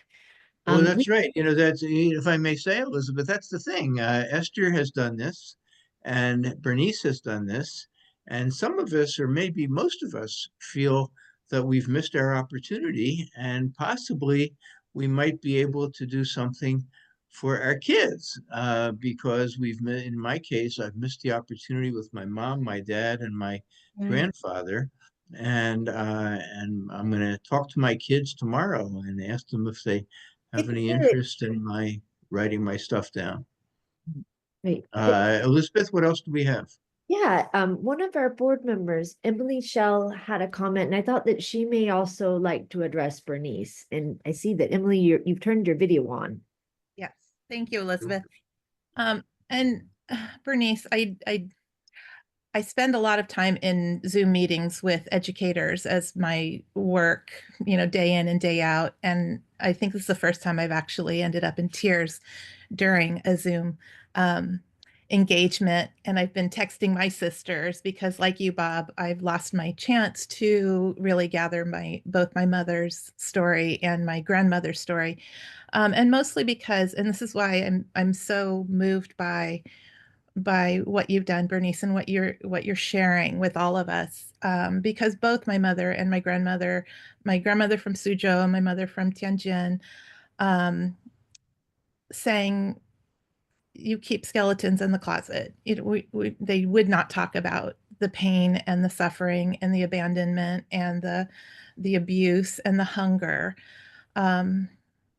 Well, that's right. That's, if I may say, Elizabeth, that's the thing. Esther has done this, and Bernice has done this, and some of us, or maybe most of us, feel that we've missed our opportunity, and possibly we might be able to do something for our kids, because in my case, I've missed the opportunity with my mom, my dad, and my grandfather. And I'm going to talk to my kids tomorrow and ask them if they have any interest in my writing my stuff down. Right. Elizabeth, what else do we have? Yeah, one of our board members, Emily Shell, had a comment, and I thought that she may also like to address Bernice. And I see that Emily, you've turned your video on. Yes, thank you, Elizabeth. And Bernice, I spend a lot of time in Zoom meetings with educators as my work, day in and day out. And I think this is the first time I've actually ended up in tears during a Zoom engagement. And I've been texting my sisters because, like you, Bob, I've lost my chance to really gather both my mother's story and my grandmother's story. And mostly because, and this is why I'm so moved by what you've done, Bernice, and what you're sharing with all of us, because both my mother and my grandmother from Suzhou and my mother from Tianjin, saying, you keep skeletons in the closet. They would not talk about the pain and the suffering and the abandonment and the abuse and the hunger.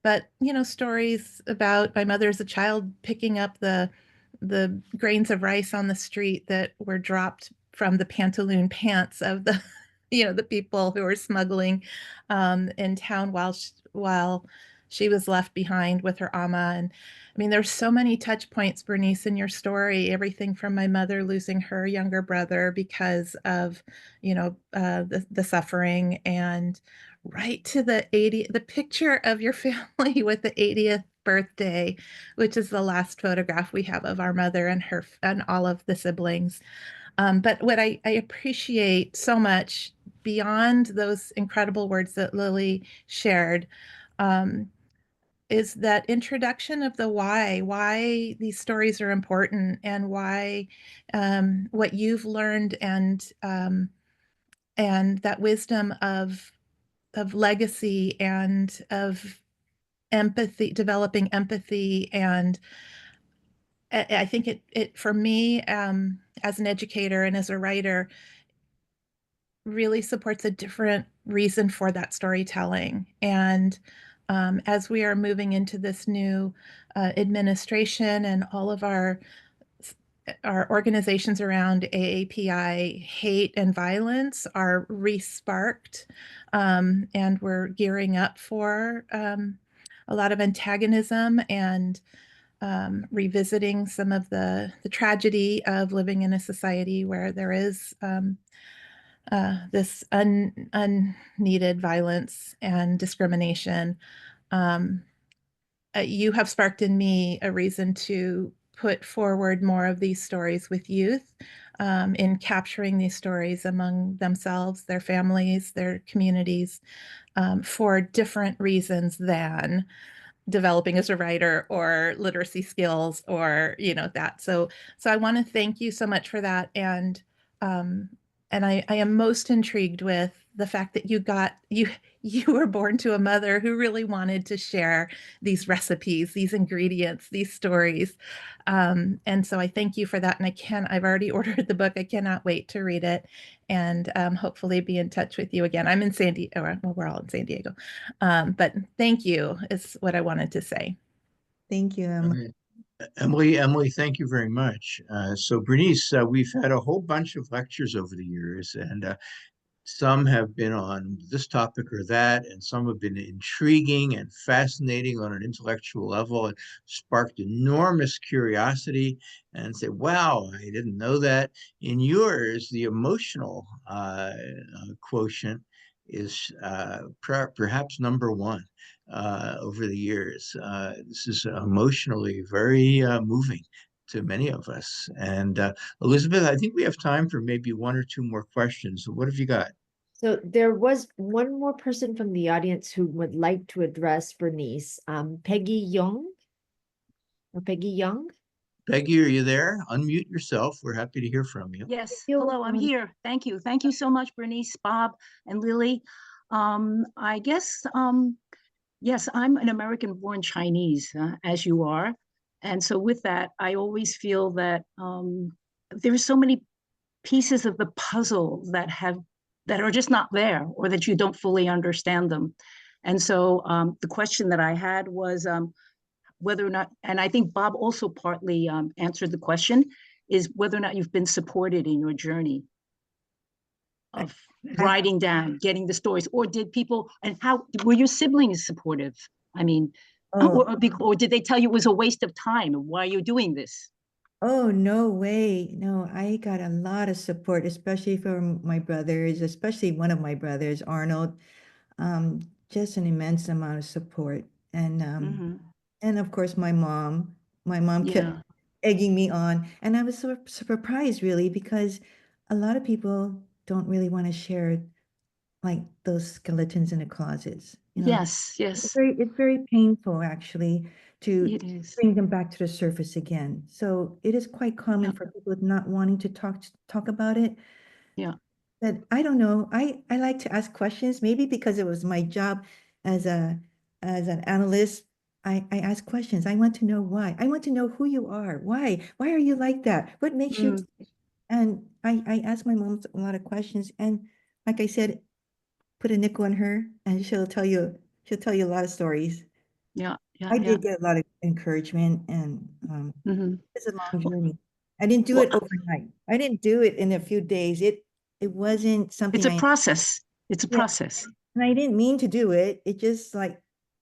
but stories about my mother as a child picking up the grains of rice on the street that were dropped from the pantaloon pants of the the people who were smuggling in town while she was left behind with her ama. And I mean, there's so many touch points, Bernice, in your story. Everything from my mother losing her younger brother because of the suffering, and right to the picture of your family with the 80th birthday, which is the last photograph we have of our mother and her and all of the siblings. But what I appreciate so much beyond those incredible words that Lily shared, um, is that introduction of the why these stories are important, and why what you've learned, and that wisdom of legacy and of empathy, developing empathy. And I think it for me, as an educator and as a writer, really supports a different reason for that storytelling. And as we are moving into this new administration, and all of our organizations around AAPI hate and violence are re-sparked, and we're gearing up for a lot of antagonism, and revisiting some of the tragedy of living in a society where there is this unneeded violence and discrimination. Um, you have sparked in me a reason to put forward more of these stories with youth, in capturing these stories among themselves, their families, their communities, for different reasons than developing as a writer or literacy skills, or that. So I want to thank you so much for that. Um, and I am most intrigued with the fact that you were born to a mother who really wanted to share these recipes, these ingredients, these stories. And so I thank you for that. And I've already ordered the book. I cannot wait to read it, and hopefully be in touch with you again. I'm in San Diego. Well, we're all in San Diego. But thank you is what I wanted to say. Thank you, Emily. Okay. Emily, thank you very much. So Bernice, we've had a whole bunch of lectures over the years, and some have been on this topic or that, and some have been intriguing and fascinating on an intellectual level, and sparked enormous curiosity, and say, wow, I didn't know that. In yours, the emotional quotient is perhaps number one over the years. This is emotionally very moving to many of us. And Elizabeth, I think we have time for maybe one or two more questions. What have you got? So there was one more person from the audience who would like to address Bernice, Peggy Young or Peggy Young. Peggy, are you there? Unmute yourself. We're happy to hear from you. Yes. You, Hello, I'm here. Thank you. Thank you so much, Bernice, Bob, and Lily. I guess, yes, I'm an American-born Chinese, as you are. And so with that, I always feel that there are so many pieces of the puzzle that are just not there, or that you don't fully understand them. And so the question that I had was whether or not, and I think Bob also partly answered the question, is whether or not you've been supported in your journey of writing down, getting the stories, or did people, and how were your siblings supportive? I mean, Oh, or did they tell you it was a waste of time? Why are you doing this? oh, no way. No, I got a lot of support, especially from my brothers, especially one of my brothers, Arnold. Um, just an immense amount of support. And of course my mom. My mom kept Yeah. egging me on. And I was so surprised really, because a lot of people don't really want to share like those skeletons in the closets. Yes. Yes. It's very painful actually to It is. bring them back to the surface again. So it is quite common Yeah. for people not wanting to talk about it. Yeah. But I don't know. I like to ask questions, maybe because it was my job as an analyst. I ask questions. I want to know why. I want to know who you are. Why? Why are you like that? What makes you? Mm. And I ask my mom a lot of questions. And like I said, put a nickel in her and she'll tell you a lot of stories. Yeah, yeah, I yeah. did get a lot of encouragement, and Hmm. it's a long journey. I didn't do Well, it overnight. I didn't do it in a few days. It wasn't it's something a I, process. It's a yeah, process. and I didn't mean to do it. It just like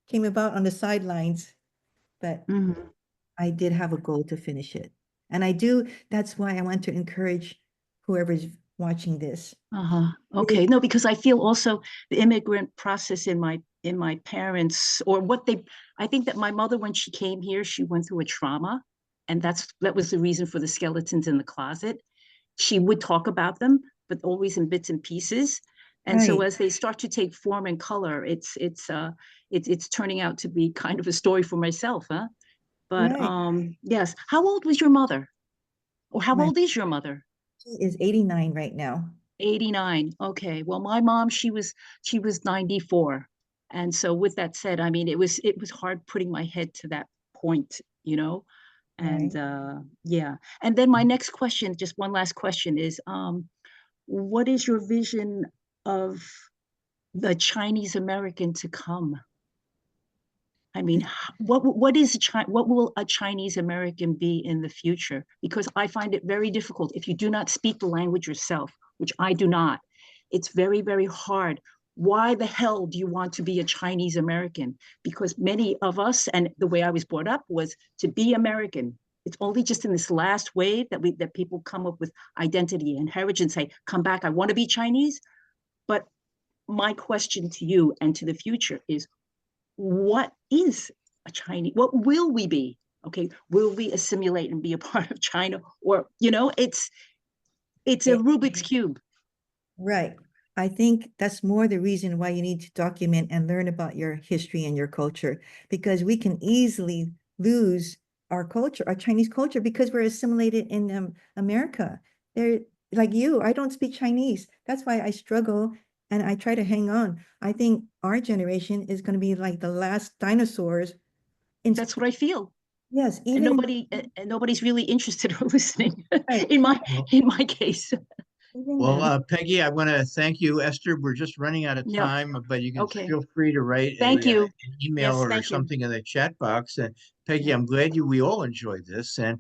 came about on the sidelines. But Hmm. I did have a goal to finish it. And I do, that's why I want to encourage whoever's watching this. Uh-huh. It is Okay. No, because I feel also the immigrant process in my parents, or what they, I think that my mother, when she came here, she went through a trauma, and that was the reason for the skeletons in the closet. She would talk about them, but always in bits and pieces. And so right, as they start to take form and color, it's turning out to be kind of a story for myself, huh? But right. yes. How old was your mother? Or how My old is your mother? she is 89 right now. 89. Okay. Well, my mom, she was 94. And so with that said, I mean, it was hard putting my head to that point, you know? And Right. yeah. And then my next question, just one last question is, what is your vision of the Chinese American to come? I mean, what will a Chinese American be in the future? Because I find it very difficult if you do not speak the language yourself, which I do not. It's very, very hard. Why the hell do you want to be a Chinese American? Because many of us, and the way I was brought up was to be American. It's only just in this last wave that people come up with identity and heritage and say, "Come back, I want to be Chinese." But my question to you and to the future is, what is a Chinese? What will we be? Okay, will we assimilate and be a part of China? Or, it's a Eh, Rubik's Cube. right. I think that's more the reason why you need to document and learn about your history and your culture, because we can easily lose our culture, our Chinese culture, because we're assimilated in America. They're like you, I don't speak Chinese. That's why I struggle and I try to hang on. I think our generation is going to be like the last dinosaurs in, That's what I feel. yes, And even nobody's really interested or listening right, in my Well, in my case. even well, Peggy, I want to thank you. Esther, we're just running out of Yep. time, but you can Okay. feel free to write Thank you. an email Yes, or thank you. something in the chat box. And Peggy, Yeah. I'm glad we all enjoyed this, and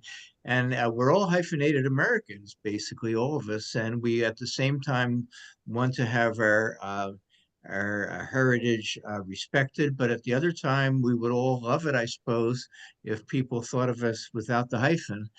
we're all hyphenated Americans, basically all of us, and we at the same time want to have our heritage respected, but at the other time, we would all love it, I suppose, if people thought of us without the hyphen.